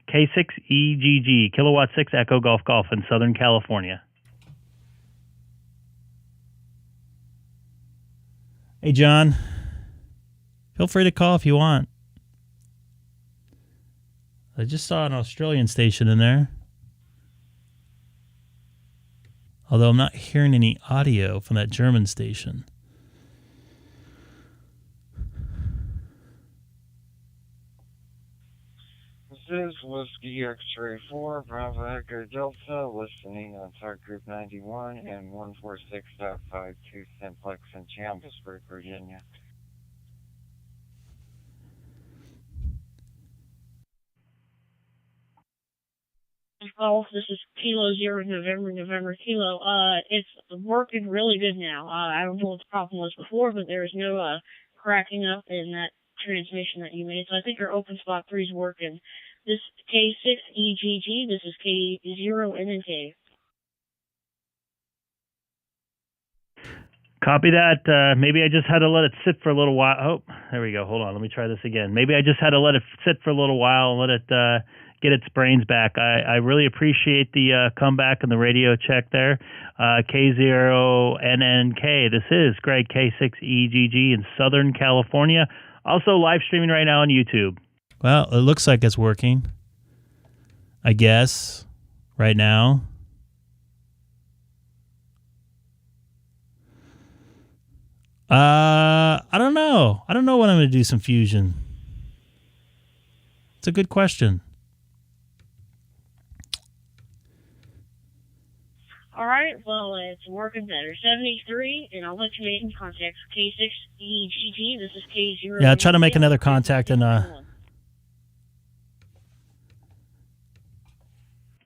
K6EGG, Kilowatt 6 Echo Golf Golf in Southern California. Hey, John. Feel free to call if you want. I just saw an Australian station in there. Although I'm not hearing any audio from that German station. This is Whiskey X-Ray 4, Bravo Echo Delta, listening on Target Group 91 and 146.52 Simplex in Chambersburg, Virginia. Golf. This is Kilo 0 November Kilo. It's working really good now. I don't know what the problem was before, but there was no cracking up in that transmission that you made. So I think your open spot 3 is working. This K6EGG. This is K0NNK. Copy that. Maybe I just had to let it sit for a little while. Oh, there we go. Hold on. Let me try this again. Maybe I just had to let it sit for a little while and let it get its brains back. I really appreciate the comeback and the radio check there. K0NNK. This is Greg K6EGG in Southern California. Also live streaming right now on YouTube. Well, it looks like it's working. I guess. Right now. I don't know. I don't know when I'm going to do some fusion. It's a good question. All right, well, it's working better. 73, and I'll let you make some contacts. K6EGG. This is K0. Yeah, I'll try to make another contact and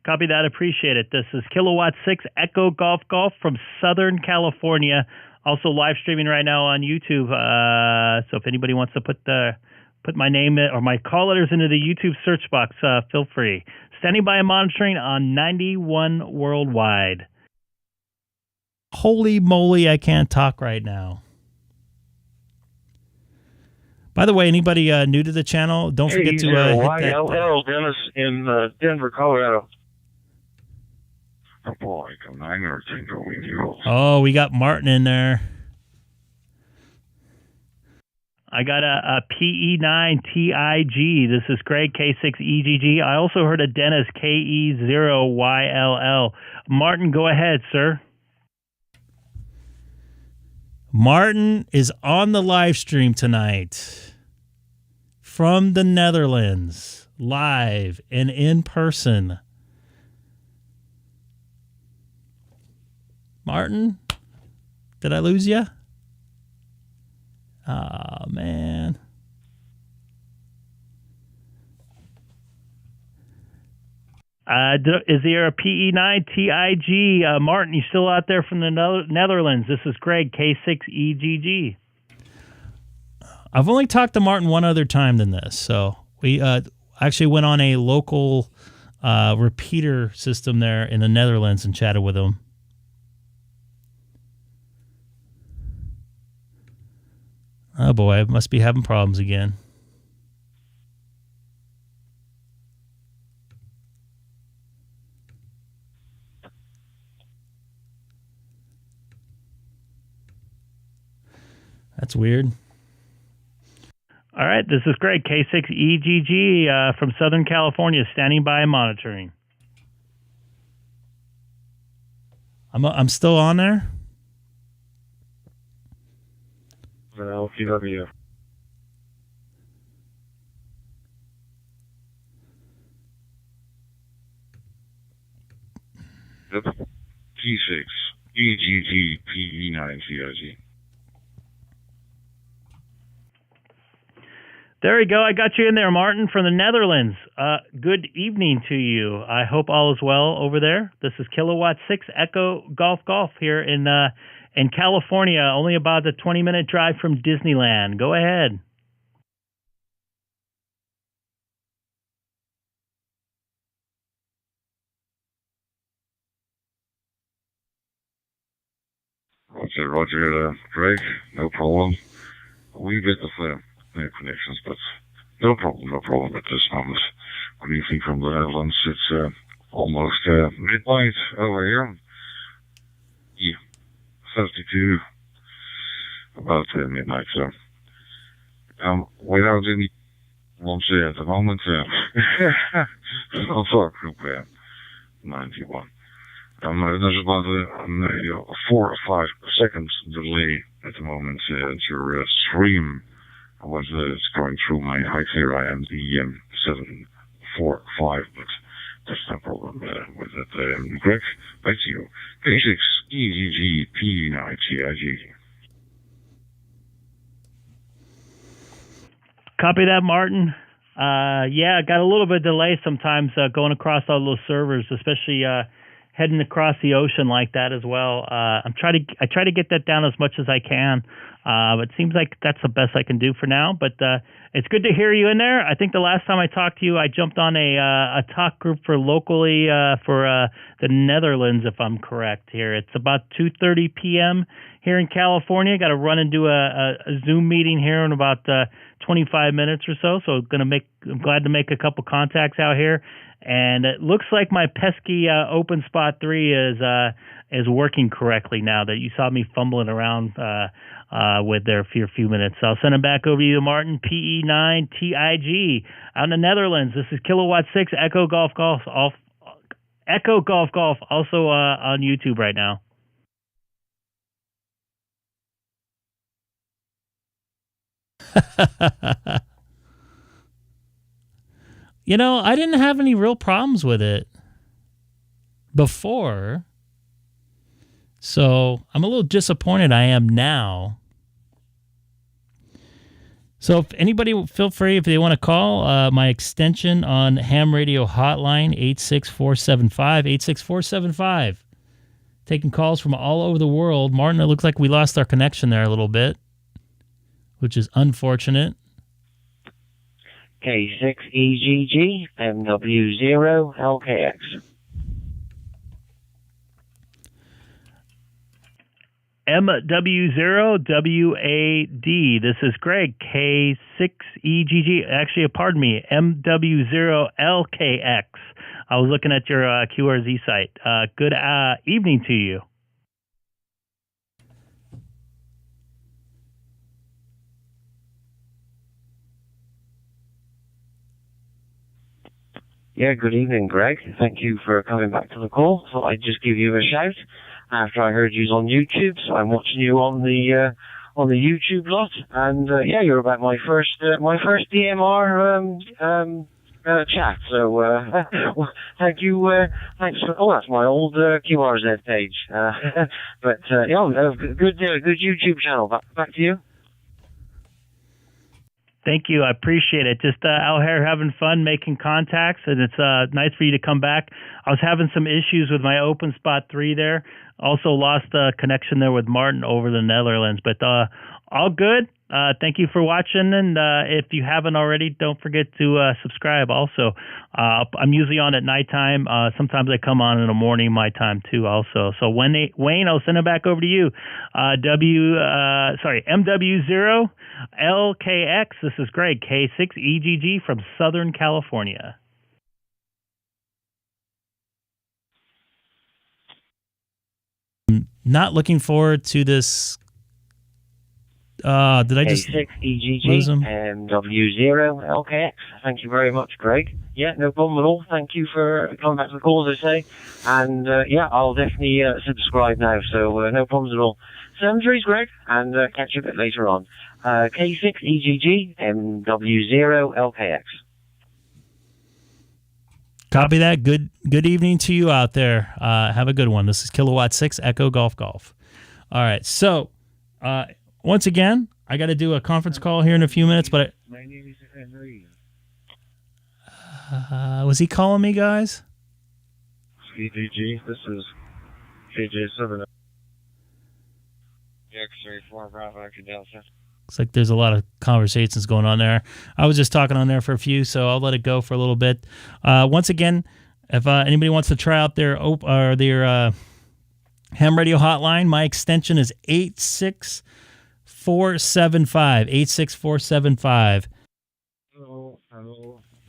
copy that. Appreciate it. This is Kilowatt 6 Echo Golf Golf from Southern California. Also live streaming right now on YouTube. So if anybody wants to put my name or my call letters into the YouTube search box, feel free. Standing by and monitoring on 91 worldwide. Holy moly, I can't talk right now. By the way, anybody new to the channel, don't forget to hit that. YLL, Dennis in Denver, Colorado. Oh, we got Martin in there. I got a PE9TIG. This is Greg, K6EGG. I also heard a Dennis, KE0YLL. Martin, go ahead, sir. Martin is on the live stream tonight from the Netherlands, live and in person. Martin, did I lose you? Oh, man. Is there a PE9TIG? Martin, you still out there from the Netherlands? This is Greg, K6EGG. I've only talked to Martin one other time than this. So we actually went on a local repeater system there in the Netherlands and chatted with him. Oh, boy, I must be having problems again. That's weird. All right, this is Greg, K6EGG from Southern California, standing by and monitoring. I'm still on there? LPW. Yep. K6EGG PE9TIG. There you go. I got you in there, Martin, from the Netherlands. Good evening to you. I hope all is well over there. This is Kilowatt 6 Echo Golf Golf here in California, only about a 20-minute drive from Disneyland. Go ahead. Roger, Greg. No problem. We bit of connections, but no problem at this moment. Good evening from the Netherlands. It's almost midnight over here. Yeah, 32, about midnight. So, without any ones at the moment, Alpha Group 91. There's about a 4 or 5 seconds delay at the moment to your stream. Was going through my high clear IM the 745, but that's no problem with that. Greg, back to you. K6EGG P9TIG. Copy that, Martin. Yeah, got a little bit of delay sometimes going across all those servers, especially heading across the ocean like that as well. I try to get that down as much as I can. It seems like that's the best I can do for now, but it's good to hear you in there. I think the last time I talked to you, I jumped on a talk group for locally for the Netherlands, if I'm correct here. It's about 2:30 p.m. here in California. Got to run and do a Zoom meeting here in about 25 minutes or so. So I'm glad to make a couple contacts out here. And it looks like my pesky Open Spot 3 is working correctly now that you saw me fumbling around with there for a few minutes. So I'll send it back over to you, Martin. PE9TIG out in the Netherlands. This is Kilowatt 6 Echo Golf Golf. Echo Golf Golf, also on YouTube right now. You know, I didn't have any real problems with it before, so I'm a little disappointed I am now. So if anybody, feel free if they want to call my extension on ham radio hotline, 86475, 86475. taking calls from all over the world. Martin, it looks like we lost our connection there a little bit, which is unfortunate. K6EGG MW0LKX. MW0WAD. This is Greg, K6EGG. Actually, pardon me, MW0LKX. I was looking at your QRZ site. Good evening to you. Yeah, good evening, Greg. Thank you for coming back to the call. Thought I'd just give you a shout after I heard you was on YouTube. So I'm watching you on the YouTube lot, and yeah, you're about my first DMR chat. So well, thank you. Thanks for. Oh, that's my old QRZ page. But yeah, good YouTube channel. Back to you. Thank you. I appreciate it. Just out here having fun, making contacts, and it's nice for you to come back. I was having some issues with my OpenSpot 3 there. Also lost connection there with Martin over the Netherlands, but all good. Thank you for watching, and if you haven't already, don't forget to subscribe also. I'm usually on at nighttime. Sometimes I come on in the morning, my time too also. So Wayne, I'll send it back over to you. MW0LKX. This is Greg, K6EGG from Southern California. Not looking forward to this. Did I just K6EGG lose him? MW0LKX. Thank you very much, Greg. Yeah, no problem at all. Thank you for coming back to the call, as I say. And yeah, I'll definitely subscribe now, so no problems at all. Sounds great, Greg, and catch you a bit later on. K6EGG MW0LKX. Copy that. Good evening to you out there. Have a good one. This is Kilowatt 6 Echo Golf Golf. All right, so once again, I got to do a conference call here in a few minutes, but My name is Henry. was he calling me, guys? CGG, this is KJ7. X-ray 4 Bravo Echo Delta. Looks like there's a lot of conversations going on there. I was just talking on there for a few, so I'll let it go for a little bit. Once again, if anybody wants to try out their ham radio hotline, my extension is 86475. 86475. Hello.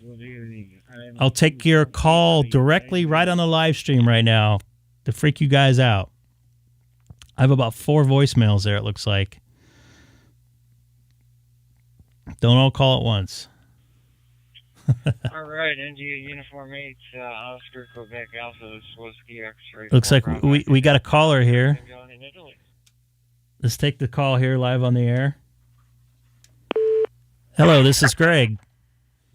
Good evening. I'll take your call directly right on the live stream right now to freak you guys out. I have about 4 voicemails there, it looks like. Don't all call at once. All right, India Uniform 8, Oscar, Quebec, Alpha, Whiskey, X-ray. Looks like we got a caller here. In Italy. Let's take the call here live on the air. Hello, this is Greg.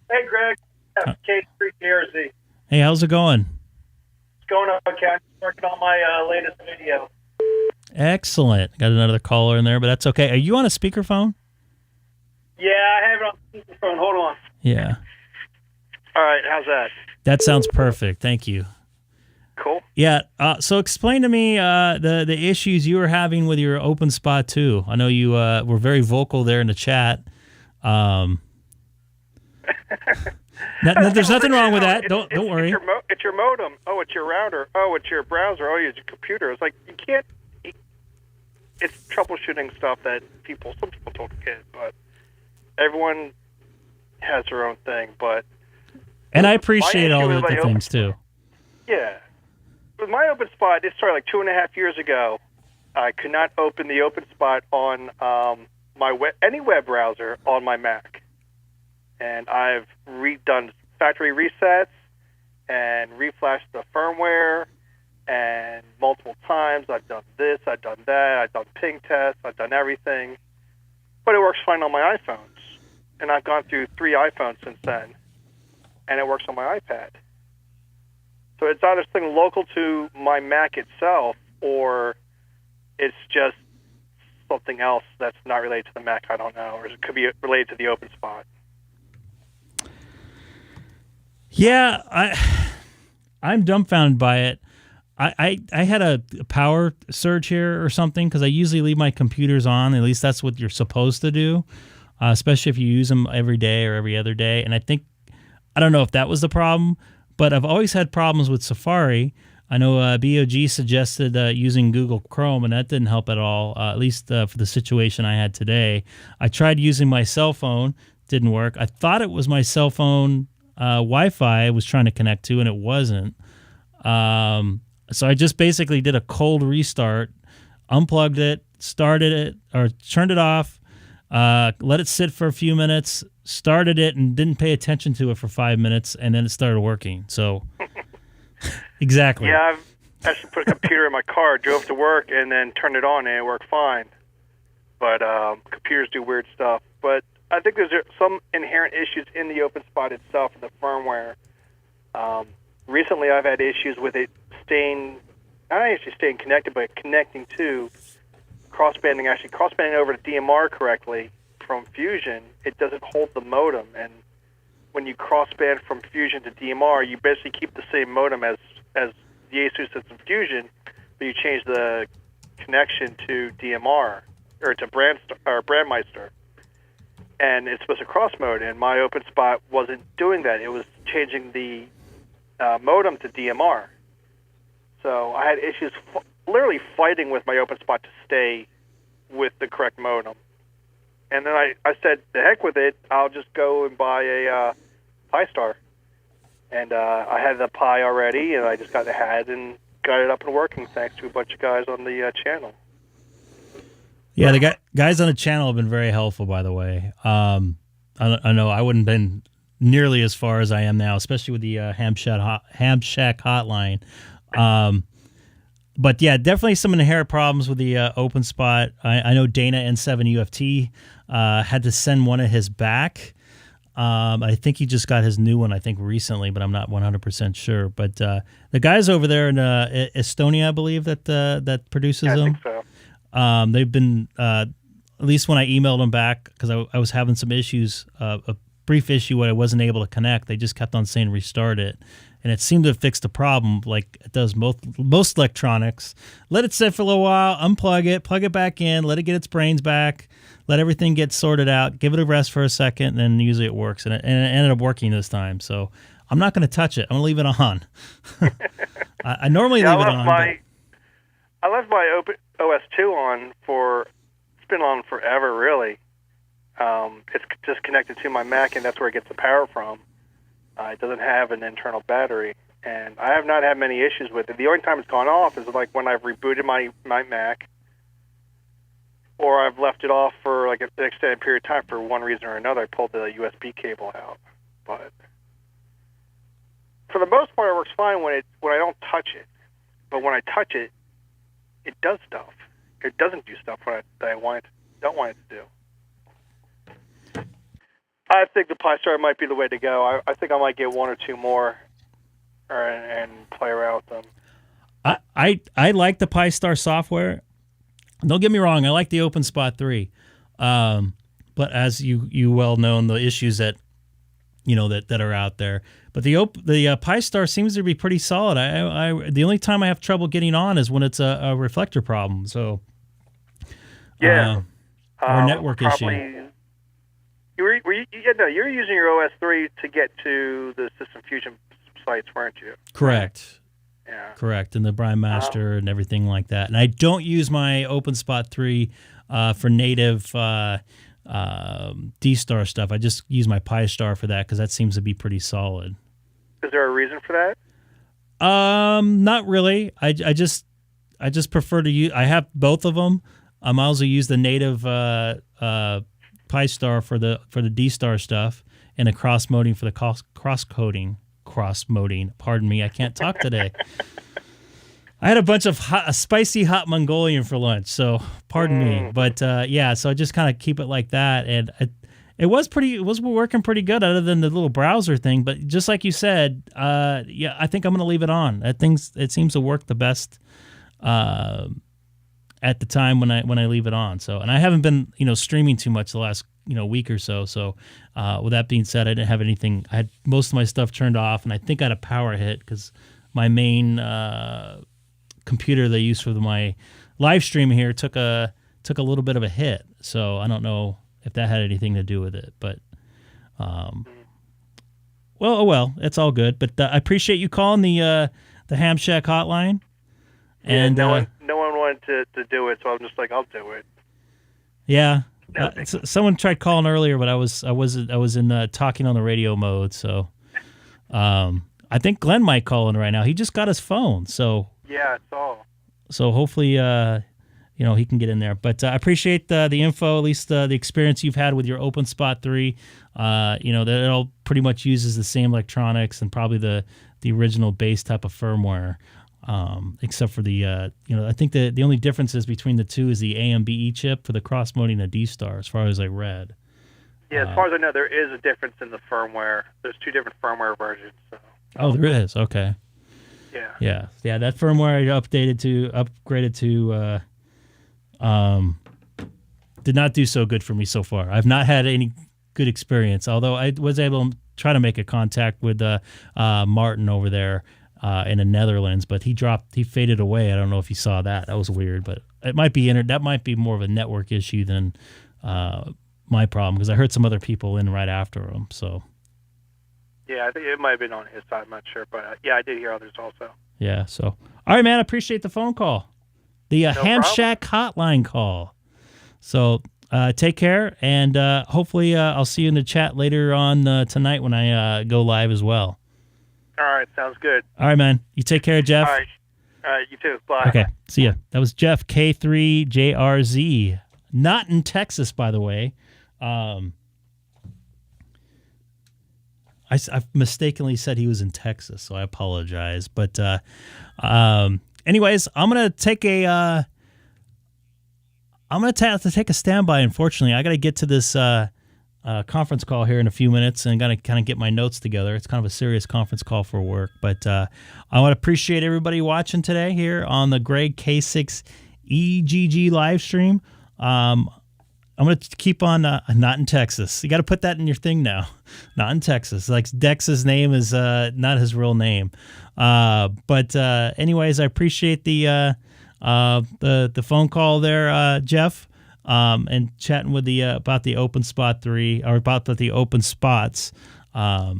Hey, Greg. K6EGG. Hey, how's it going? It's going okay. I'm working on my latest video. Excellent. Got another caller in there, but that's okay. Are you on a speakerphone? Yeah, I have it on speakerphone. Hold on. Yeah. All right, how's that? That sounds perfect. Thank you. Cool. Yeah. So explain to me the issues you were having with your OpenSpot 2. I know you were very vocal there in the chat. There's nothing wrong with that. Don't worry. It's your modem. Oh, it's your router. Oh, it's your browser. Oh, it's your computer. It's like you can't. It's troubleshooting stuff that some people don't get, but everyone has their own thing. But and I appreciate all the things too. Yeah. With my OpenSpot, it started like 2.5 years ago. I could not open the OpenSpot on any web browser on my Mac. And I've redone factory resets and reflashed the firmware, and multiple times I've done this, I've done that, I've done ping tests, I've done everything. But it works fine on my iPhones. And I've gone through 3 iPhones since then, and it works on my iPad. So it's either something local to my Mac itself, or it's just something else that's not related to the Mac, I don't know, or it could be related to the OpenSpot. Yeah, I'm dumbfounded by it. I had a power surge here or something because I usually leave my computers on. At least that's what you're supposed to do, especially if you use them every day or every other day. And I don't know if that was the problem, but I've always had problems with Safari. I know BOG suggested using Google Chrome, and that didn't help at all, at least for the situation I had today. I tried using my cell phone. Didn't work. I thought it was my cell phone Wi-Fi I was trying to connect to, and it wasn't. So I just basically did a cold restart, unplugged it, started it, or turned it off, let it sit for a few minutes, started it, and didn't pay attention to it for 5 minutes, and then it started working. So, exactly. Yeah, I've actually put a computer in my car, drove to work, and then turned it on, and it worked fine. But computers do weird stuff. But I think there's some inherent issues in the OpenSpot itself, in the firmware. Recently, I've had issues with it not actually staying connected, but connecting to crossbanding over to DMR correctly from Fusion. It doesn't hold the modem, and when you crossband from Fusion to DMR, you basically keep the same modem as the Yaesu system Fusion, but you change the connection to DMR or to Brandmeister, and it's supposed to cross mode. And my OpenSpot wasn't doing that; it was changing the modem to DMR. So I had issues literally fighting with my OpenSpot to stay with the correct modem. And then I said, the heck with it, I'll just go and buy a Pi-Star. And I had the Pi already, and I just got the hat and got it up and working thanks to a bunch of guys on the channel. Yeah, the guys on the channel have been very helpful, by the way. I know I wouldn't have been nearly as far as I am now, especially with the Ham Shack hotline. But yeah, definitely some inherent problems with the OpenSpot. I know Dana N7UFT had to send one of his back. I think he just got his new one, I think, recently, but I'm not 100% sure. But the guys over there in Estonia, I believe, that produces them. I think so. They've been, at least when I emailed them back, because I was having some issues, a brief issue where I wasn't able to connect. They just kept on saying restart it. And it seemed to have fixed the problem like it does most electronics. Let it sit for a little while, unplug it, plug it back in, let it get its brains back, let everything get sorted out, give it a rest for a second, and then usually it works. And it ended up working this time. So I'm not going to touch it. I'm going to leave it on. I normally leave it on. I left my Open OS 2 on it's been on forever, really. It's just connected to my Mac, and that's where it gets the power from. It doesn't have an internal battery, and I have not had many issues with it. The only time it's gone off is like when I've rebooted my Mac, or I've left it off for like an extended period of time for one reason or another. I pulled the USB cable out, but for the most part, it works fine when I don't touch it. But when I touch it, it does stuff. It doesn't do stuff that I don't want it to do. I think the Pi-Star might be the way to go. I think I might get one or two more and play around with them. I like the Pi-Star software. Don't get me wrong. I like the OpenSpot 3. But as you well know, the issues that are out there. But the Pi-Star seems to be pretty solid. The only time I have trouble getting on is when it's a reflector problem. So yeah, or network issue. You're using your OS 3 to get to the System Fusion sites, weren't you? Correct. Yeah. Correct, and the Brandmeister and everything like that. And I don't use my OpenSpot 3 for native DStar stuff. I just use my Pi-Star for that because that seems to be pretty solid. Is there a reason for that? Not really. I just prefer to use. I have both of them. I also use the native Pi-Star for the DStar stuff, and the cross-moding for the cross-moding. Pardon me, I can't talk today. I had a bunch of spicy hot Mongolian for lunch, so pardon me. But yeah, so I just kind of keep it like that, and it was working pretty good, other than the little browser thing. But just like you said, yeah, I think I'm going to leave it on. It seems to work the best at the time when I leave it on. So, and I haven't been streaming too much the last week or so. So, with that being said, I didn't have anything. I had most of my stuff turned off, and I think I had a power hit because my main computer they use for my live stream here took a little bit of a hit. So I don't know if that had anything to do with it, but well, it's all good. But I appreciate you calling the Ham Shack hotline. And no one wanted to do it, so I'm just like, I'll do it. Yeah. Someone tried calling earlier, but I was in talking on the radio mode. So I think Glenn might call in right now. He just got his phone, so yeah, it's all. So hopefully, he can get in there. But I appreciate the info, at least the experience you've had with your OpenSpot 3. That it all pretty much uses the same electronics and probably the original base type of firmware. Except for the, I think the only differences between the two is the AMBE chip for the cross-moding the DStar, as far as I read. Yeah, as far as I know, there is a difference in the firmware. There's 2 different firmware versions. So. Oh, there is? Okay. Yeah. Yeah, that firmware I upgraded to, did not do so good for me so far. I've not had any good experience, although I was able to try to make a contact with Martin over there in the Netherlands, but he faded away. I don't know if you saw that. That was weird, but it might be that might be more of a network issue than my problem, because I heard some other people in right after him. So yeah, I think it might have been on his side. I'm not sure, but I did hear others also. Yeah. So all right, man. I appreciate the phone call, the Ham Shack hotline call. So take care, and hopefully I'll see you in the chat later on tonight when I go live as well. All right, sounds good. All right, man. You take care, Jeff. All right, you too. Bye. Okay, see ya. That was Jeff, K3JRZ. Not in Texas, by the way. I mistakenly said he was in Texas, so I apologize. But anyways, I'm gonna take a have to take a standby. Unfortunately, I got to get to this conference call here in a few minutes, and got to kind of get my notes together. It's kind of a serious conference call for work, but I want to appreciate everybody watching today here on the Greg K6EGG live stream. I'm going to keep on not in Texas. You got to put that in your thing now. Not in Texas. Like Dex's name is not his real name. But anyways, I appreciate the phone call there, Jeff. And chatting with about the OpenSpot 3 or about the open spots. Yeah,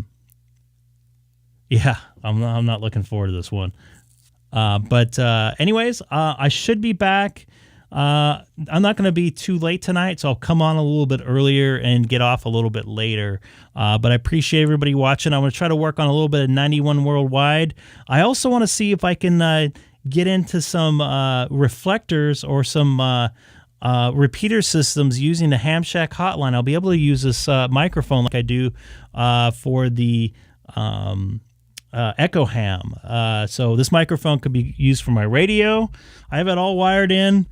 I'm not looking forward to this one. But anyways, I should be back. I'm not going to be too late tonight, so I'll come on a little bit earlier and get off a little bit later. But I appreciate everybody watching. I'm going to try to work on a little bit of 91 Worldwide. I also want to see if I can get into some reflectors or some repeater systems using the Ham Shack hotline. I'll be able to use this microphone like I do for the Echo Ham. So this microphone could be used for my radio. I have it all wired in.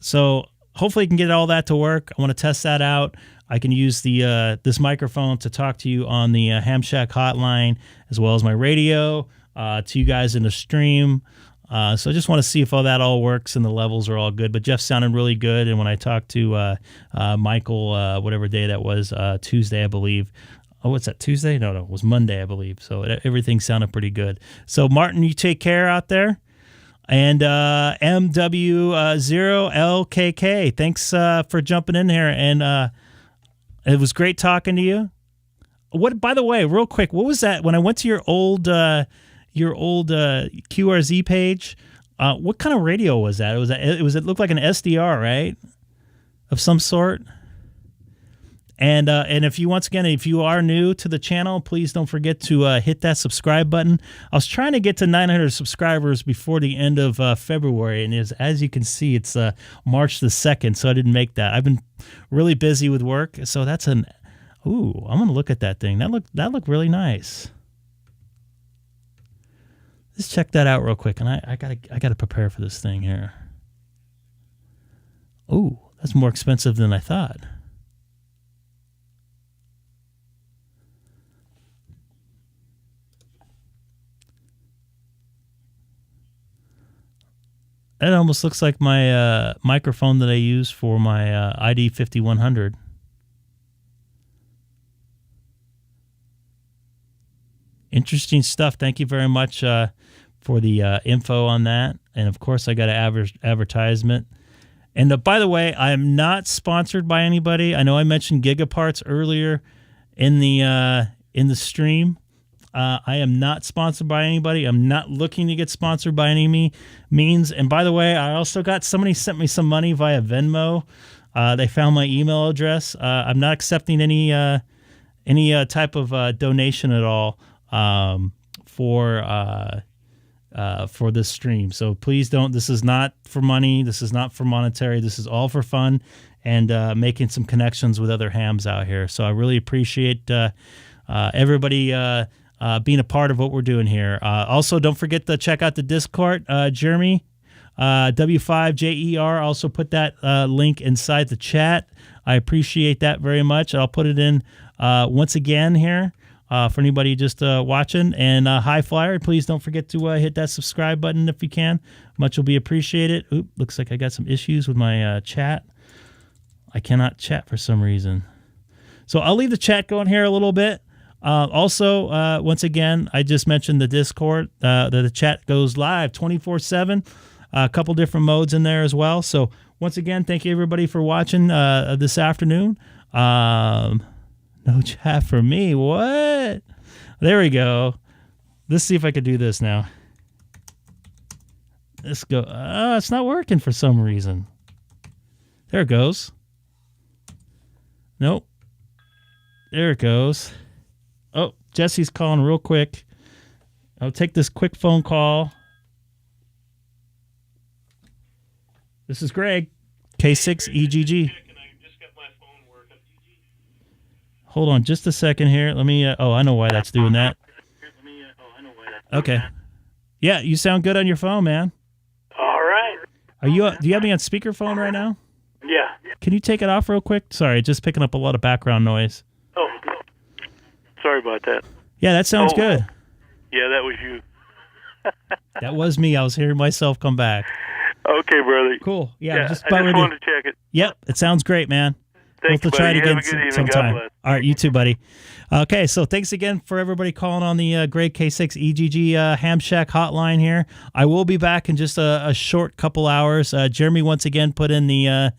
So hopefully I can get all that to work. I want to test that out. I can use the this microphone to talk to you on the Ham Shack hotline, as well as my radio, to you guys in the stream. So I just want to see if all that all works and the levels are all good. But Jeff sounded really good. And when I talked to Michael, whatever day that was, Tuesday, I believe. Oh, what's that, Tuesday? No, it was Monday, I believe. So everything sounded pretty good. So, Martin, you take care out there. And MW0LKK, thanks for jumping in here. And it was great talking to you. By the way, real quick, what was that? When I went to your old QRZ page, what kind of radio was that? It looked like an SDR, right? Of some sort. And if you are new to the channel, please don't forget to hit that subscribe button. I was trying to get to 900 subscribers before the end of February, and as you can see, it's March the 2nd, so I didn't make that. I've been really busy with work, so that's I'm gonna look at that thing. That looked really nice. Let's check that out real quick, and I gotta prepare for this thing here. Ooh, that's more expensive than I thought. That almost looks like my microphone that I use for my ID 5100. Interesting stuff. Thank you very much for the info on that. And of course, I got an advertisement. And by the way, I am not sponsored by anybody. I know I mentioned Gigaparts earlier in the stream. I am not sponsored by anybody. I'm not looking to get sponsored by any means. And by the way, I also got somebody sent me some money via Venmo. They found my email address. I'm not accepting any type of donation at all for this stream. So please don't. This is not for money. This is not for monetary. This is all for fun and making some connections with other hams out here. So I really appreciate everybody being a part of what we're doing here. Also, don't forget to check out the Discord. Jeremy, W5JER, also put that link inside the chat. I appreciate that very much. I'll put it in once again here for anybody just watching. And High Flyer, please don't forget to hit that subscribe button if you can. Much will be appreciated. Oop, looks like I got some issues with my chat. I cannot chat for some reason. So I'll leave the chat going here a little bit. Also, once again, I just mentioned the Discord. The chat goes live 24/7. A couple different modes in there as well. So once again, thank you everybody for watching this afternoon. No chat for me. What? There we go. Let's see if I could do this now. Let's go. It's not working for some reason. There it goes. Nope. There it goes. Oh, Jesse's calling real quick. I'll take this quick phone call. This is Greg, K6EGG. Hold on just a second here. Let me, I know why that's doing that. Okay. Yeah, you sound good on your phone, man. All right. Do you have me on speakerphone right now? Yeah. Can you take it off real quick? Sorry, just picking up a lot of background noise. Oh, sorry about that. Yeah, that sounds good. Yeah, that was you. That was me. I was hearing myself come back. Okay, brother. Cool. Yeah, I just ready. wanted to check it. Yep, it sounds great, man. Thank you, to try buddy. it again Have a good evening. sometime. God bless. All right, you too, buddy. Okay, so thanks again for everybody calling on the Greg K6EGG Ham Shack hotline here. I will be back in just a short couple hours. Jeremy once again put in the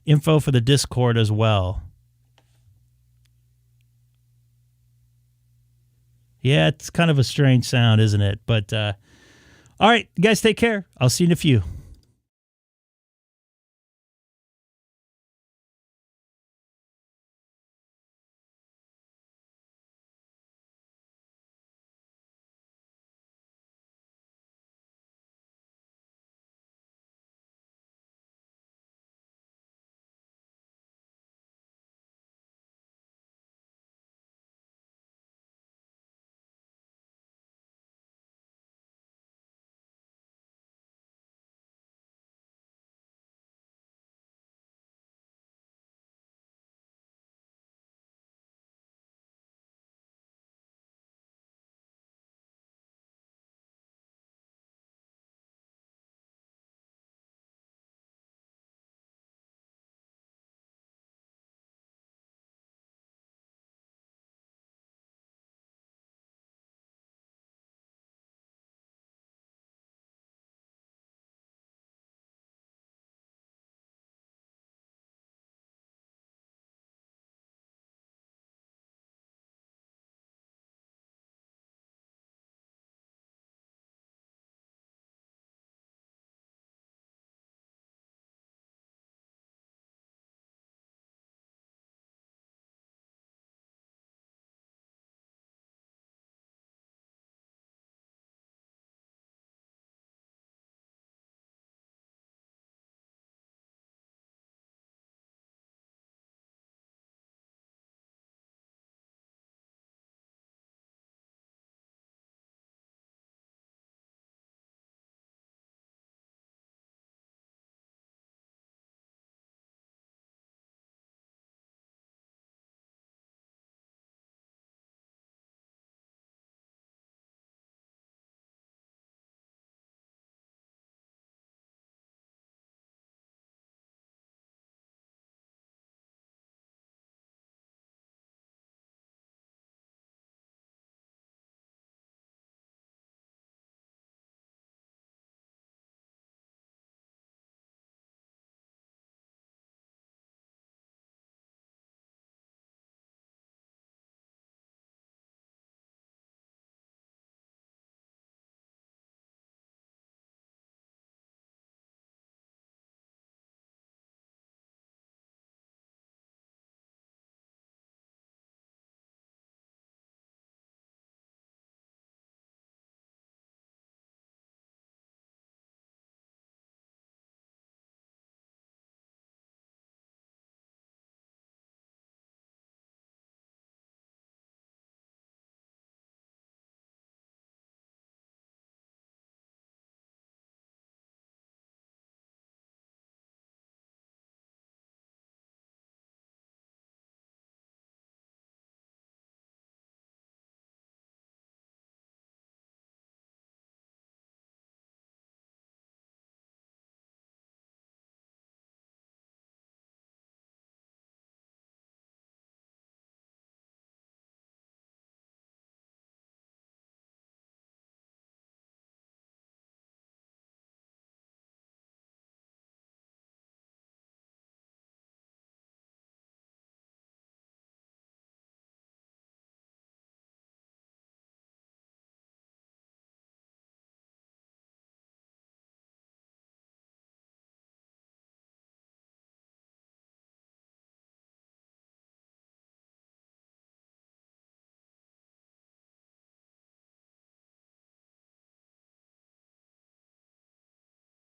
info for the Discord as well. Yeah, it's kind of a strange sound, isn't it? But all right, you guys take care. I'll see you in a few.